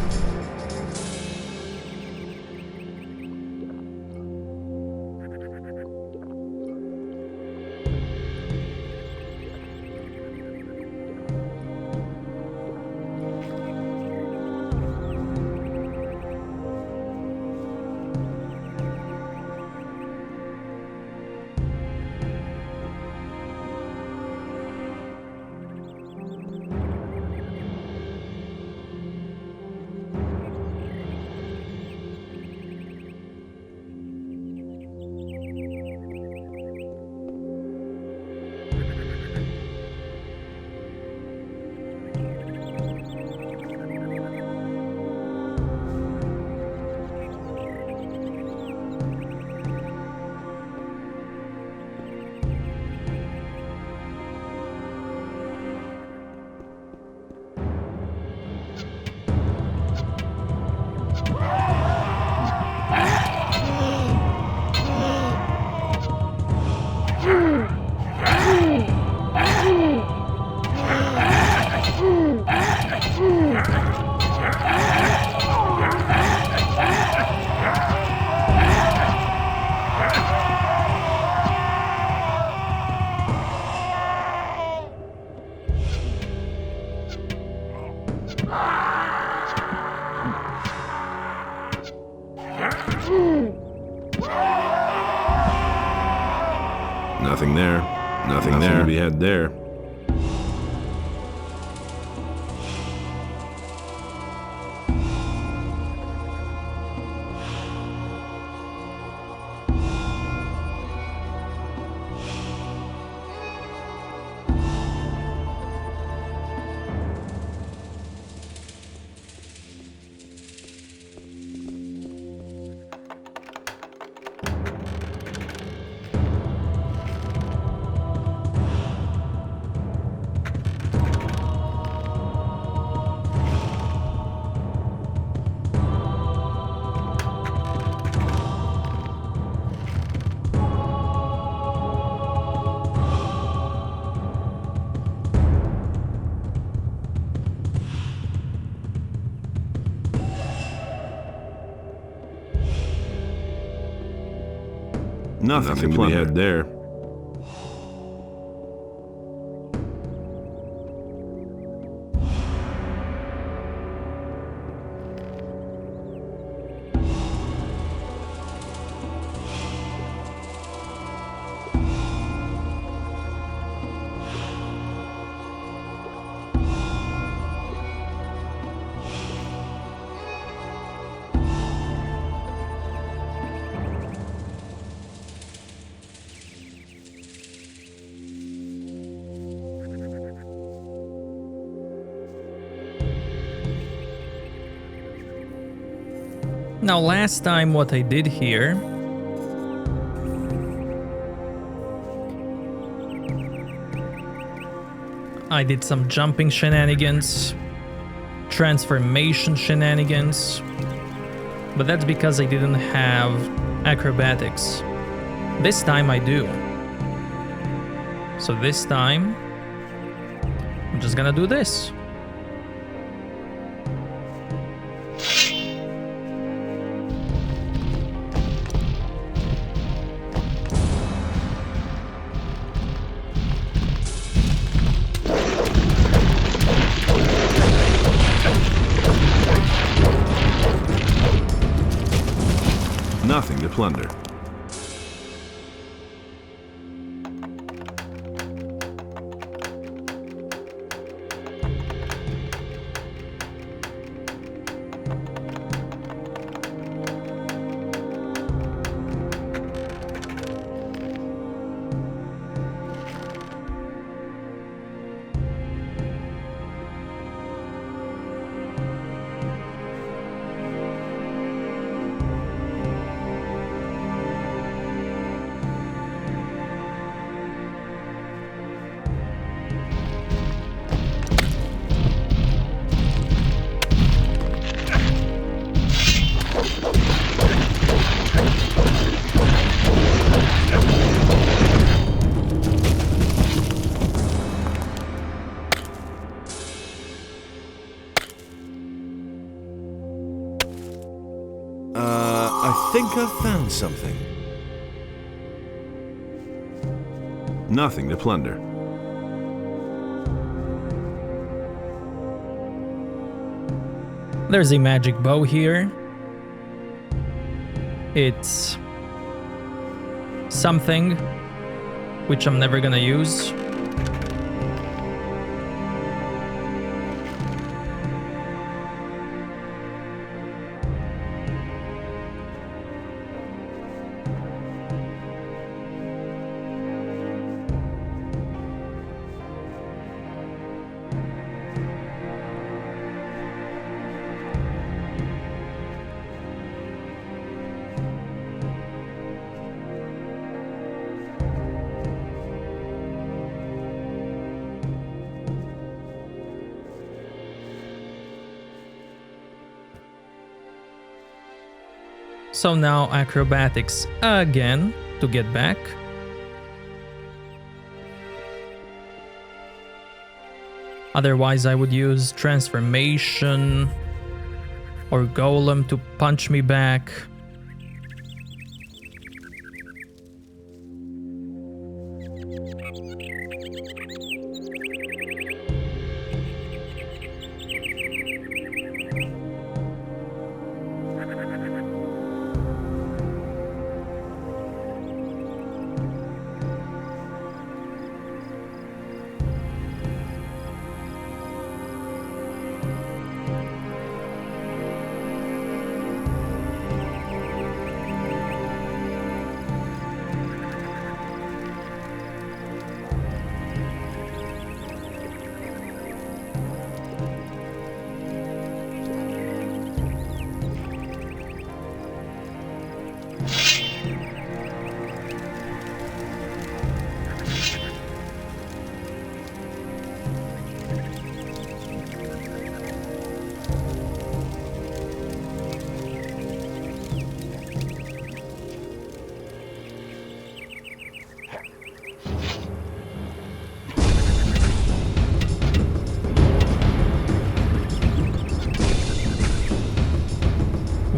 Nothing there. Nothing there to be had there. Nothing to be had there. Now, last time what I did here I did some jumping shenanigans, transformation shenanigans, but that's because I didn't have acrobatics. This time I do. So this time I'm just gonna do this. to plunder. I think I've found something. Nothing to plunder. There's a magic bow here. It's something which I'm never gonna use. So now acrobatics again to get back. Otherwise I would use transformation or golem to punch me back.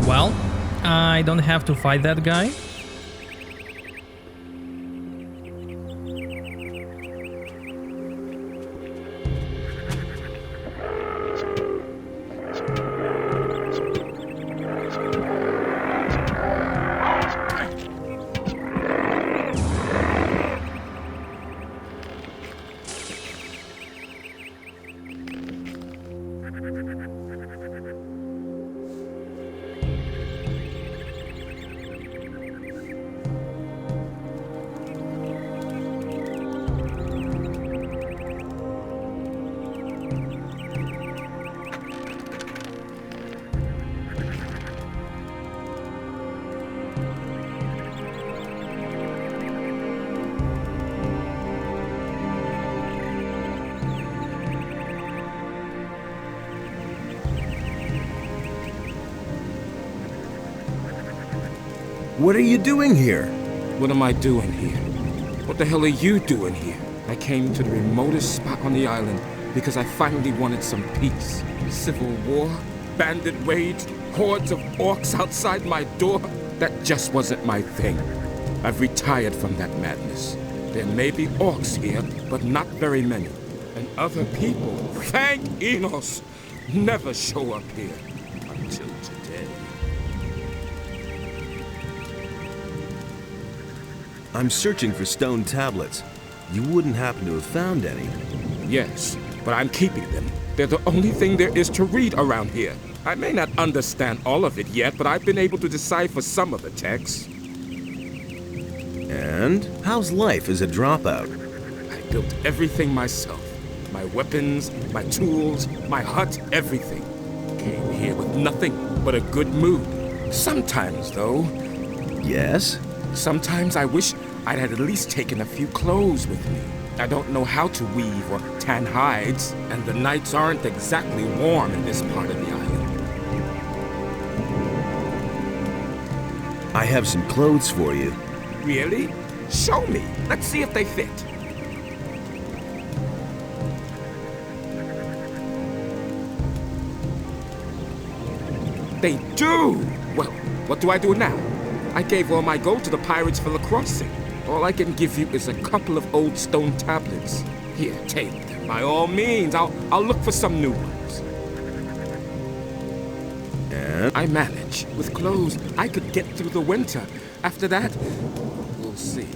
Well, I don't have to fight that guy. What are you doing here? What am I doing here? What the hell are you doing here? I came to the remotest spot on the island because I finally wanted some peace. Civil war, bandit raids, hordes of orcs outside my door. That just wasn't my thing. I've retired from that madness. There may be orcs here, but not very many. And other people, thank Enos, never show up here until today. I'm searching for stone tablets. You wouldn't happen to have found any. Yes, but I'm keeping them. They're the only thing there is to read around here. I may not understand all of it yet, but I've been able to decipher some of the text. And how's life as a dropout? I built everything myself. My weapons, my tools, my hut, everything. Came here with nothing but a good mood. Sometimes, though... Yes? Sometimes I wish I'd had at least taken a few clothes with me. I don't know how to weave or tan hides, and the nights aren't exactly warm in this part of the island. I have some clothes for you. Really? Show me. Let's see if they fit. They do! Well, what do I do now? I gave all my gold to the pirates for the crossing. All I can give you is a couple of old stone tablets. Here, take them. By all means, I'll look for some new ones. And? I manage. With clothes, I could get through the winter. After that, we'll see.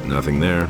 Nothing there.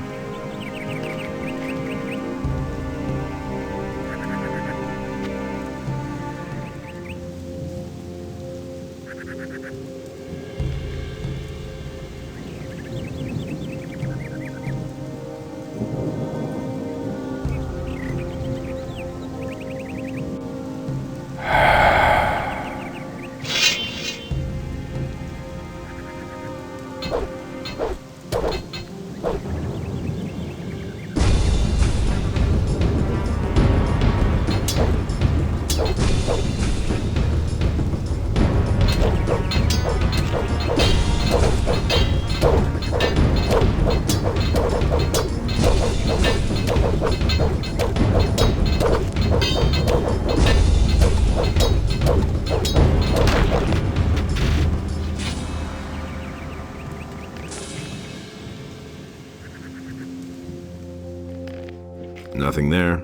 Nothing there.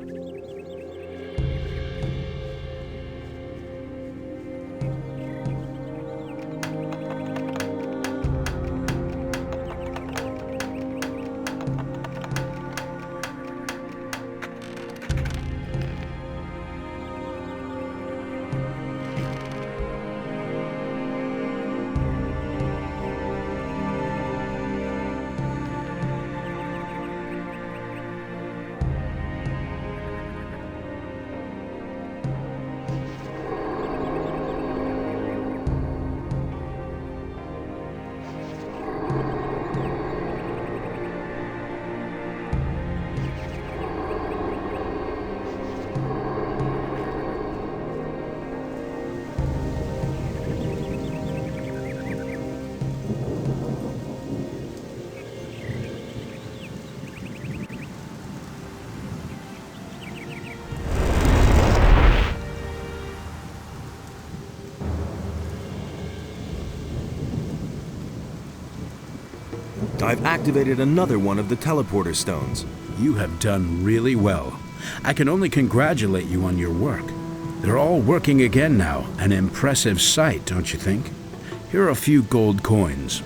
I've activated another one of the teleporter stones. You have done really well. I can only congratulate you on your work. They're all working again now. An impressive sight, don't you think? Here are a few gold coins.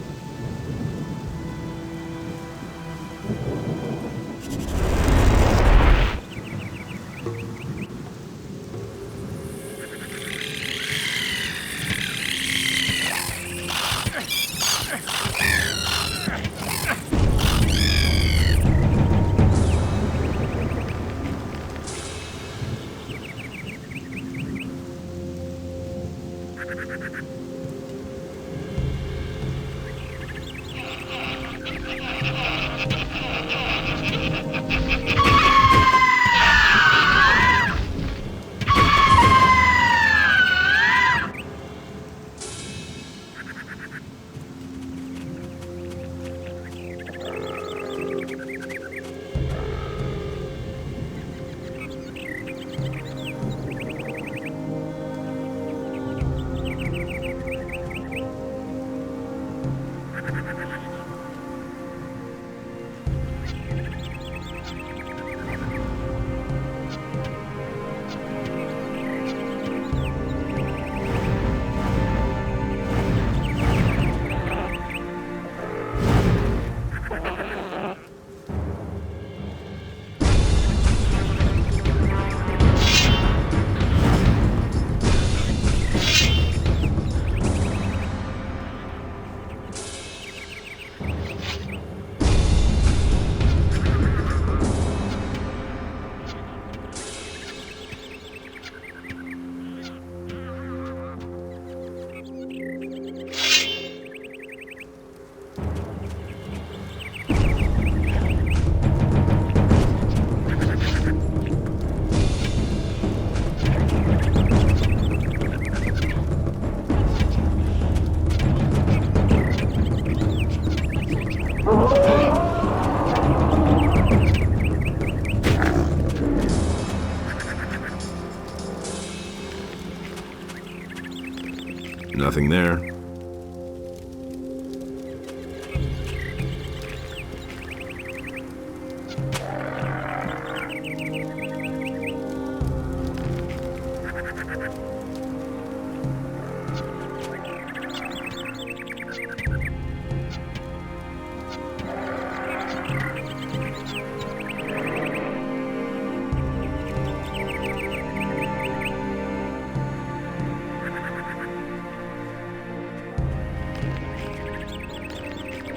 Nothing there.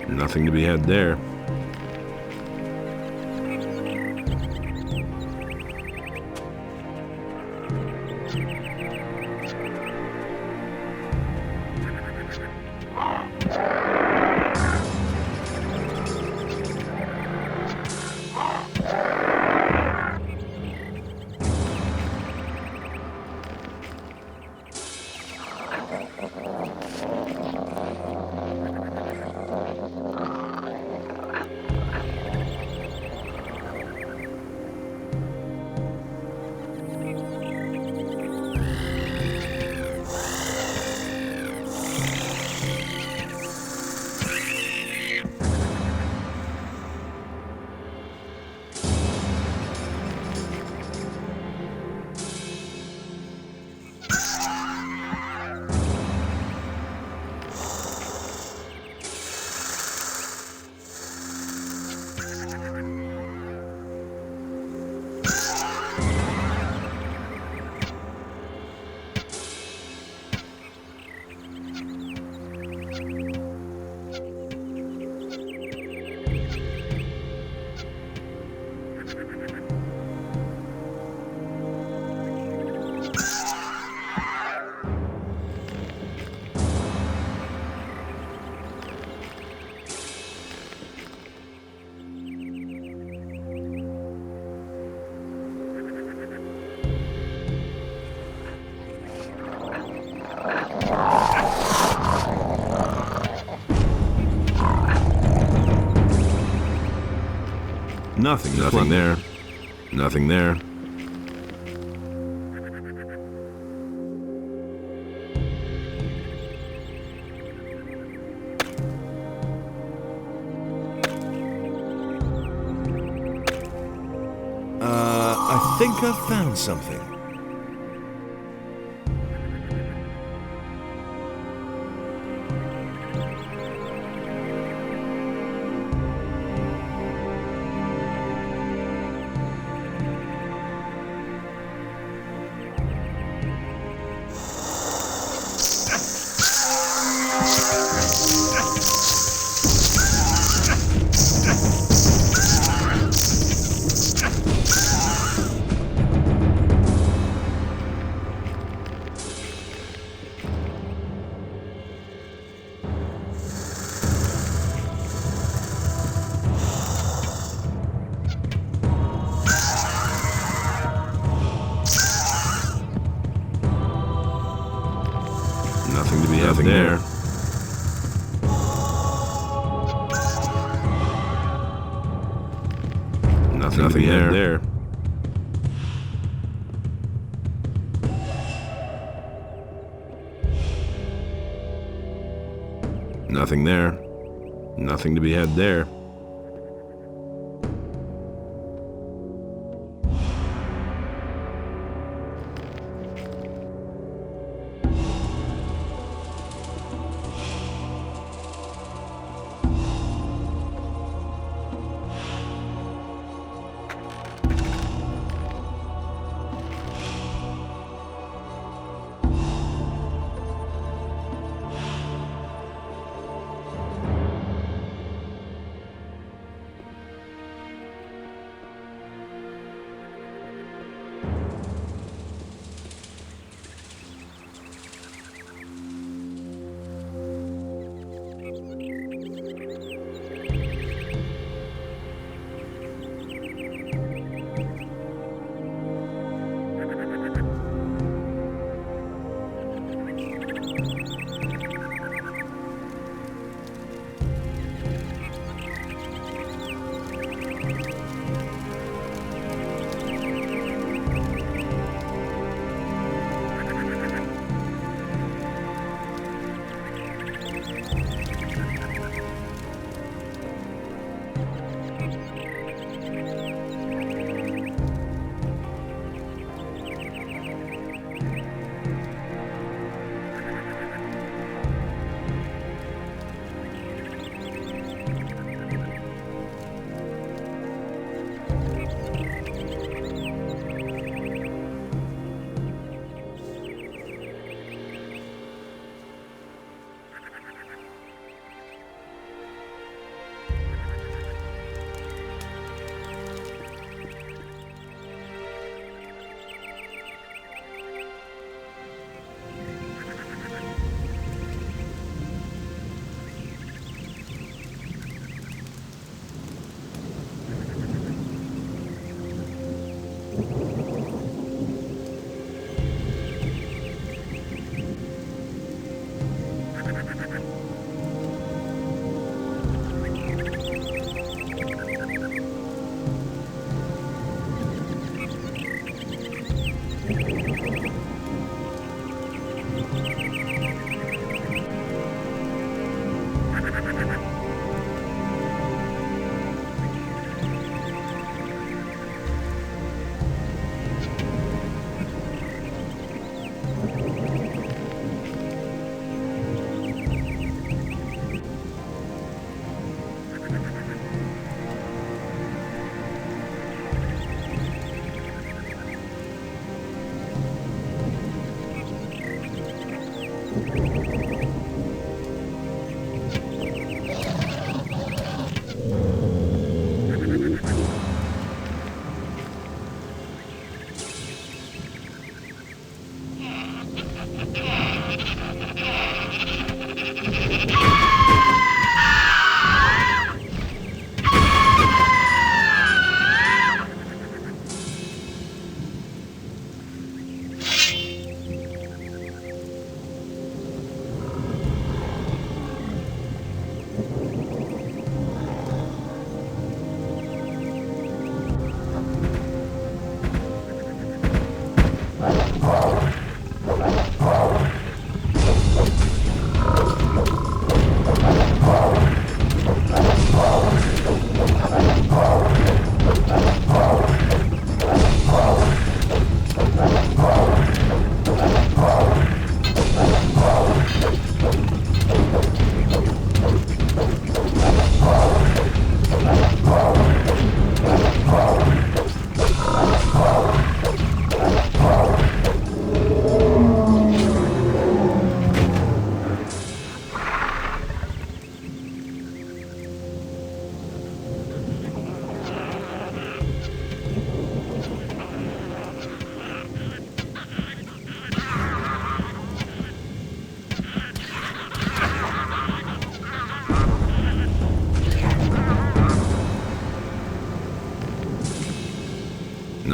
Nothing to be had there. Nothing there. Nothing there. think I've found something. Nothing to be had there. Nothing to be had there. Nothing there. Nothing to be had there.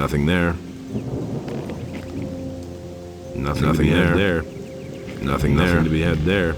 Nothing there. Nothing there. Nothing to be had there.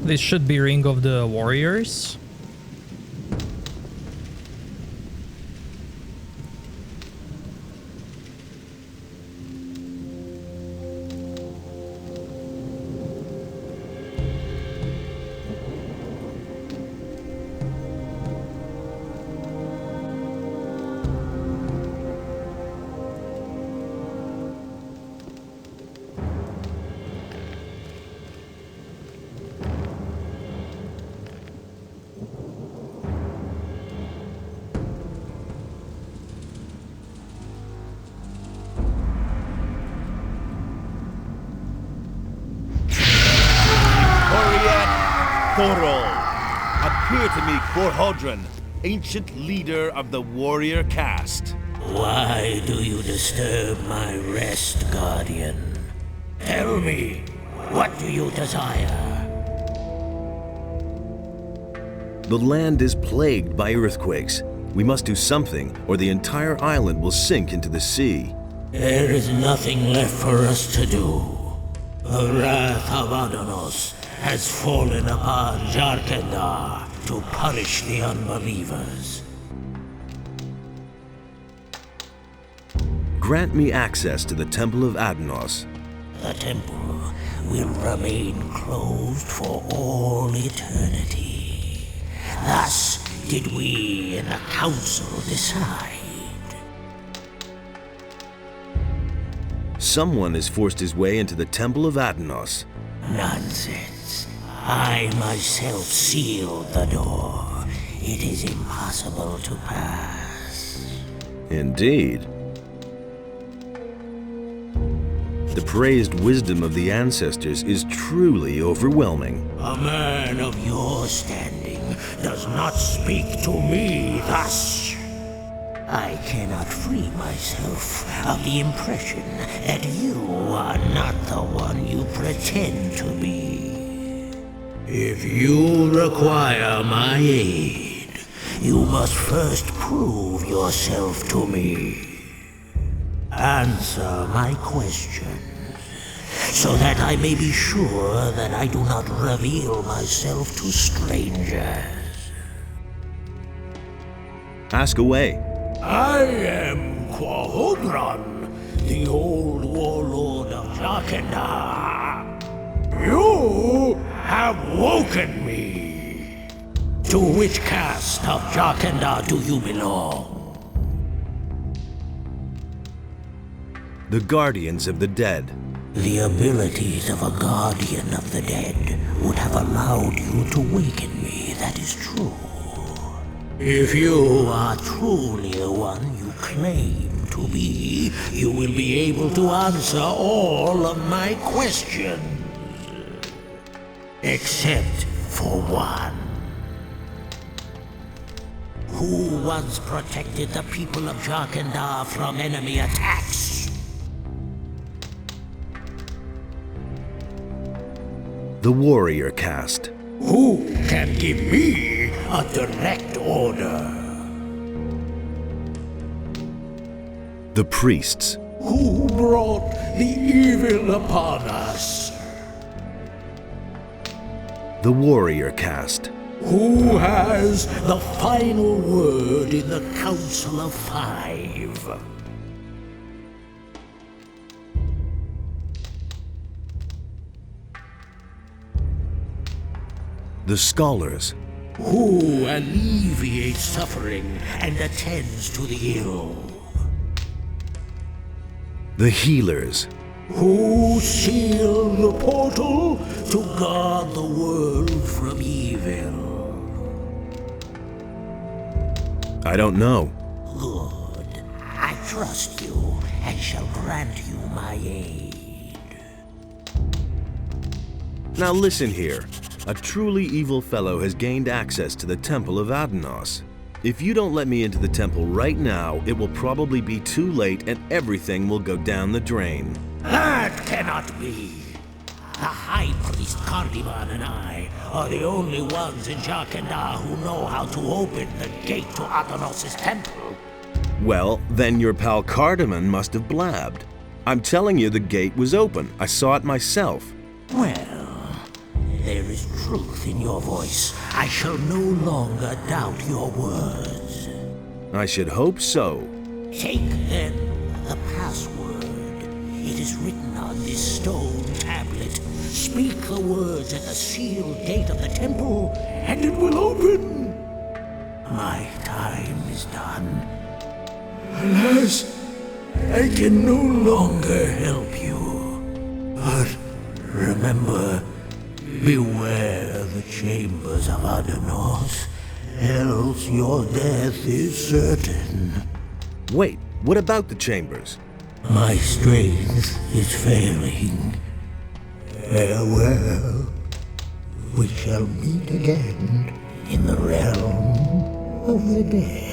This should be Ring of the Warriors. Appear to me, Gorhodron, ancient leader of the warrior caste. Why do you disturb my rest, Guardian? Tell me, what do you desire? The land is plagued by earthquakes. We must do something, or the entire island will sink into the sea. There is nothing left for us to do. The wrath of Adanos has fallen upon Jarkendar to punish the unbelievers. Grant me access to the Temple of Adanos. The temple will remain closed for all eternity. Thus did we in the council decide. Someone has forced his way into the Temple of Adanos. Nonsense. I myself sealed the door. It is impossible to pass. Indeed. The praised wisdom of the ancestors is truly overwhelming. A man of your standing does not speak to me thus. I cannot free myself of the impression that you are not the one you pretend to be. If you require my aid, you must first prove yourself to me. Answer my questions, so that I may be sure that I do not reveal myself to strangers. Ask away. I am Quahodron, the old warlord of Jarkendar. You have woken me. To which caste of Jarkendar do you belong? The Guardians of the Dead. The abilities of a guardian of the dead would have allowed you to waken me, that is true. If you are truly the one you claim to be, you will be able to answer all of my questions. Except for one. Who once protected the people of Jarkandar from enemy attacks? The warrior caste. Who can give me a direct order? The priests. Who brought the evil upon us? The warrior caste. Who has the final word in the Council of Five? The scholars. Who alleviates suffering and attends to the ill? The healers. Who sealed the portal to guard the world from evil? I don't know. Good. I trust you and shall grant you my aid. Now listen here. A truly evil fellow has gained access to the Temple of Adanos. If you don't let me into the temple right now, it will probably be too late and everything will go down the drain. That cannot be. The High Priest Cardivan and I are the only ones in Jarkandar who know how to open the gate to Adanos' temple. Well, then your pal Cardamon must have blabbed. I'm telling you the gate was open. I saw it myself. Well, there is truth in your voice. I shall no longer doubt your words. I should hope so. Take, then, the password. It is written on this stone tablet. Speak the words at the sealed gate of the temple, and it will open. My time is done. Alas, I can no longer help you. But remember, beware the chambers of Adanos, else your death is certain. Wait, what about the chambers? My strength is failing. Farewell. We shall meet again in the realm of the dead.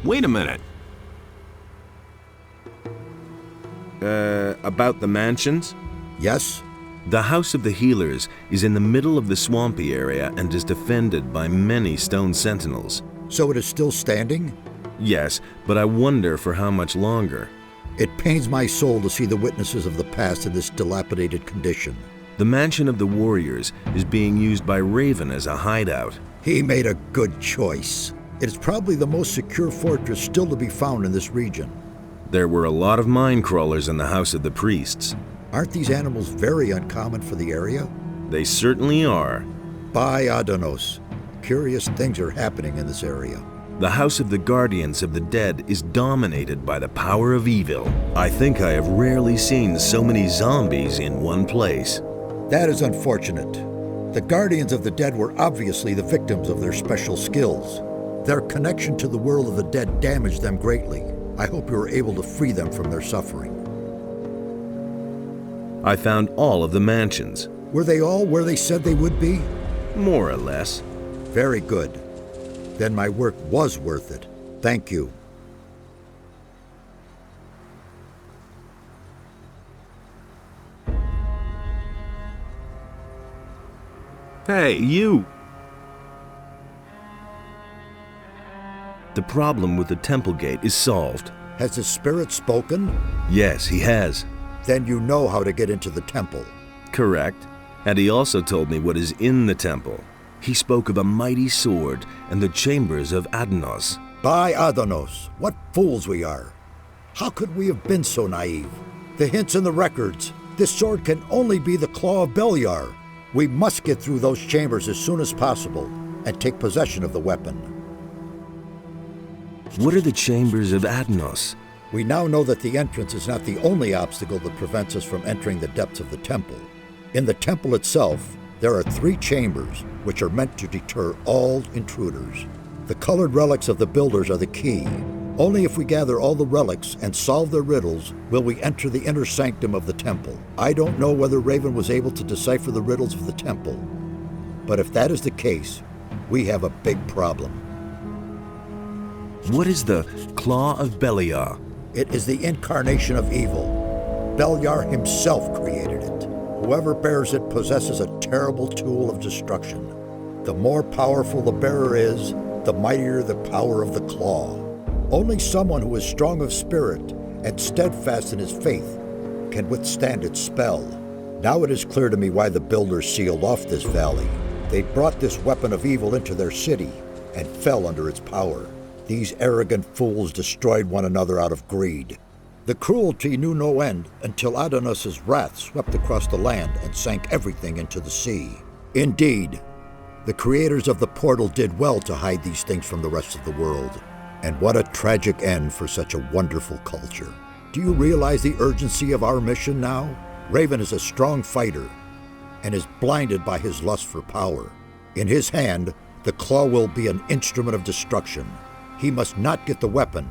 Wait a minute. About the mansions? Yes? The House of the Healers is in the middle of the swampy area and is defended by many stone sentinels. So it is still standing? Yes, but I wonder for how much longer. It pains my soul to see the witnesses of the past in this dilapidated condition. The Mansion of the Warriors is being used by Raven as a hideout. He made a good choice. It is probably the most secure fortress still to be found in this region. There were a lot of mine crawlers in the House of the Priests. Aren't these animals very uncommon for the area? They certainly are. By Adanos, curious things are happening in this area. The House of the Guardians of the Dead is dominated by the power of evil. I think I have rarely seen so many zombies in one place. That is unfortunate. The Guardians of the Dead were obviously the victims of their special skills. Their connection to the world of the dead damaged them greatly. I hope you were able to free them from their suffering. I found all of the mansions. Were they all where they said they would be? More or less. Very good. Then my work was worth it. Thank you. Hey, you! The problem with the temple gate is solved. Has the spirit spoken? Yes, he has. Then you know how to get into the temple. Correct. And he also told me what is in the temple. He spoke of a mighty sword and the chambers of Adanos. By Adanos, what fools we are. How could we have been so naive? The hints in the records. This sword can only be the claw of Beliar. We must get through those chambers as soon as possible and take possession of the weapon. What are the chambers of Adanos? We now know that the entrance is not the only obstacle that prevents us from entering the depths of the temple. In the temple itself, there are 3 chambers which are meant to deter all intruders. The colored relics of the builders are the key. Only if we gather all the relics and solve their riddles will we enter the inner sanctum of the temple. I don't know whether Raven was able to decipher the riddles of the temple, but if that is the case, we have a big problem. What is the Claw of Beliar? It is the incarnation of evil. Beliar himself created it. Whoever bears it possesses a terrible tool of destruction. The more powerful the bearer is, the mightier the power of the claw. Only someone who is strong of spirit and steadfast in his faith can withstand its spell. Now it is clear to me why the builders sealed off this valley. They brought this weapon of evil into their city and fell under its power. These arrogant fools destroyed one another out of greed. The cruelty knew no end until Adanos' wrath swept across the land and sank everything into the sea. Indeed, the creators of the portal did well to hide these things from the rest of the world. And what a tragic end for such a wonderful culture. Do you realize the urgency of our mission now? Raven is a strong fighter and is blinded by his lust for power. In his hand, the claw will be an instrument of destruction. He must not get the weapon,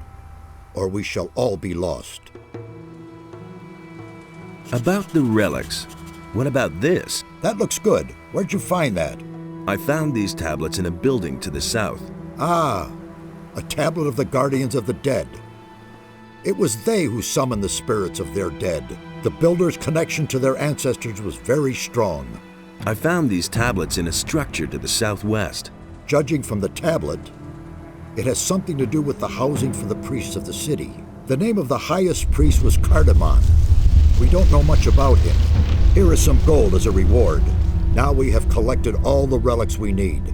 or we shall all be lost. About the relics, what about this? That looks good. Where'd you find that? I found these tablets in a building to the south. Ah, a tablet of the Guardians of the Dead. It was they who summoned the spirits of their dead. The builders' connection to their ancestors was very strong. I found these tablets in a structure to the southwest. Judging from the tablet, it has something to do with the housing for the priests of the city. The name of the highest priest was Cardamon. We don't know much about him. Here is some gold as a reward. Now we have collected all the relics we need.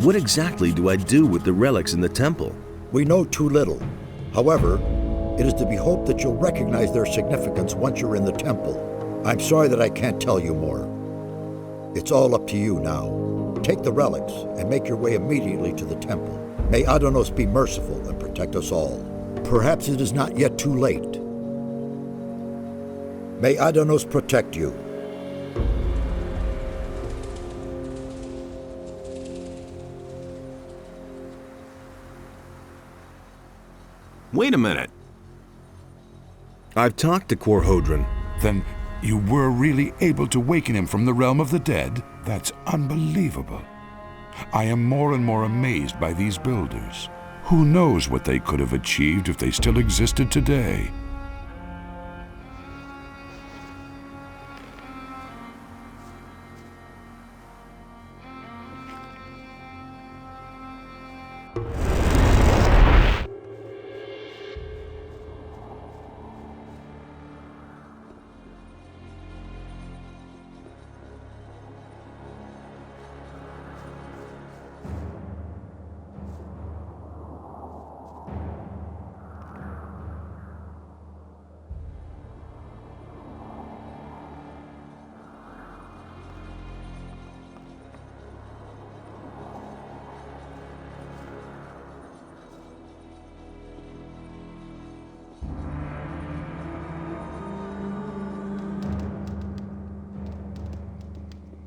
What exactly do I do with the relics in the temple? We know too little. However, it is to be hoped that you'll recognize their significance once you're in the temple. I'm sorry that I can't tell you more. It's all up to you now. Take the relics and make your way immediately to the temple. May Adanos be merciful and protect us all. Perhaps it is not yet too late. May Adanos protect you. Wait a minute. I've talked to Corhodron. Then you were really able to waken him from the realm of the dead? That's unbelievable. I am more and more amazed by these builders. Who knows what they could have achieved if they still existed today?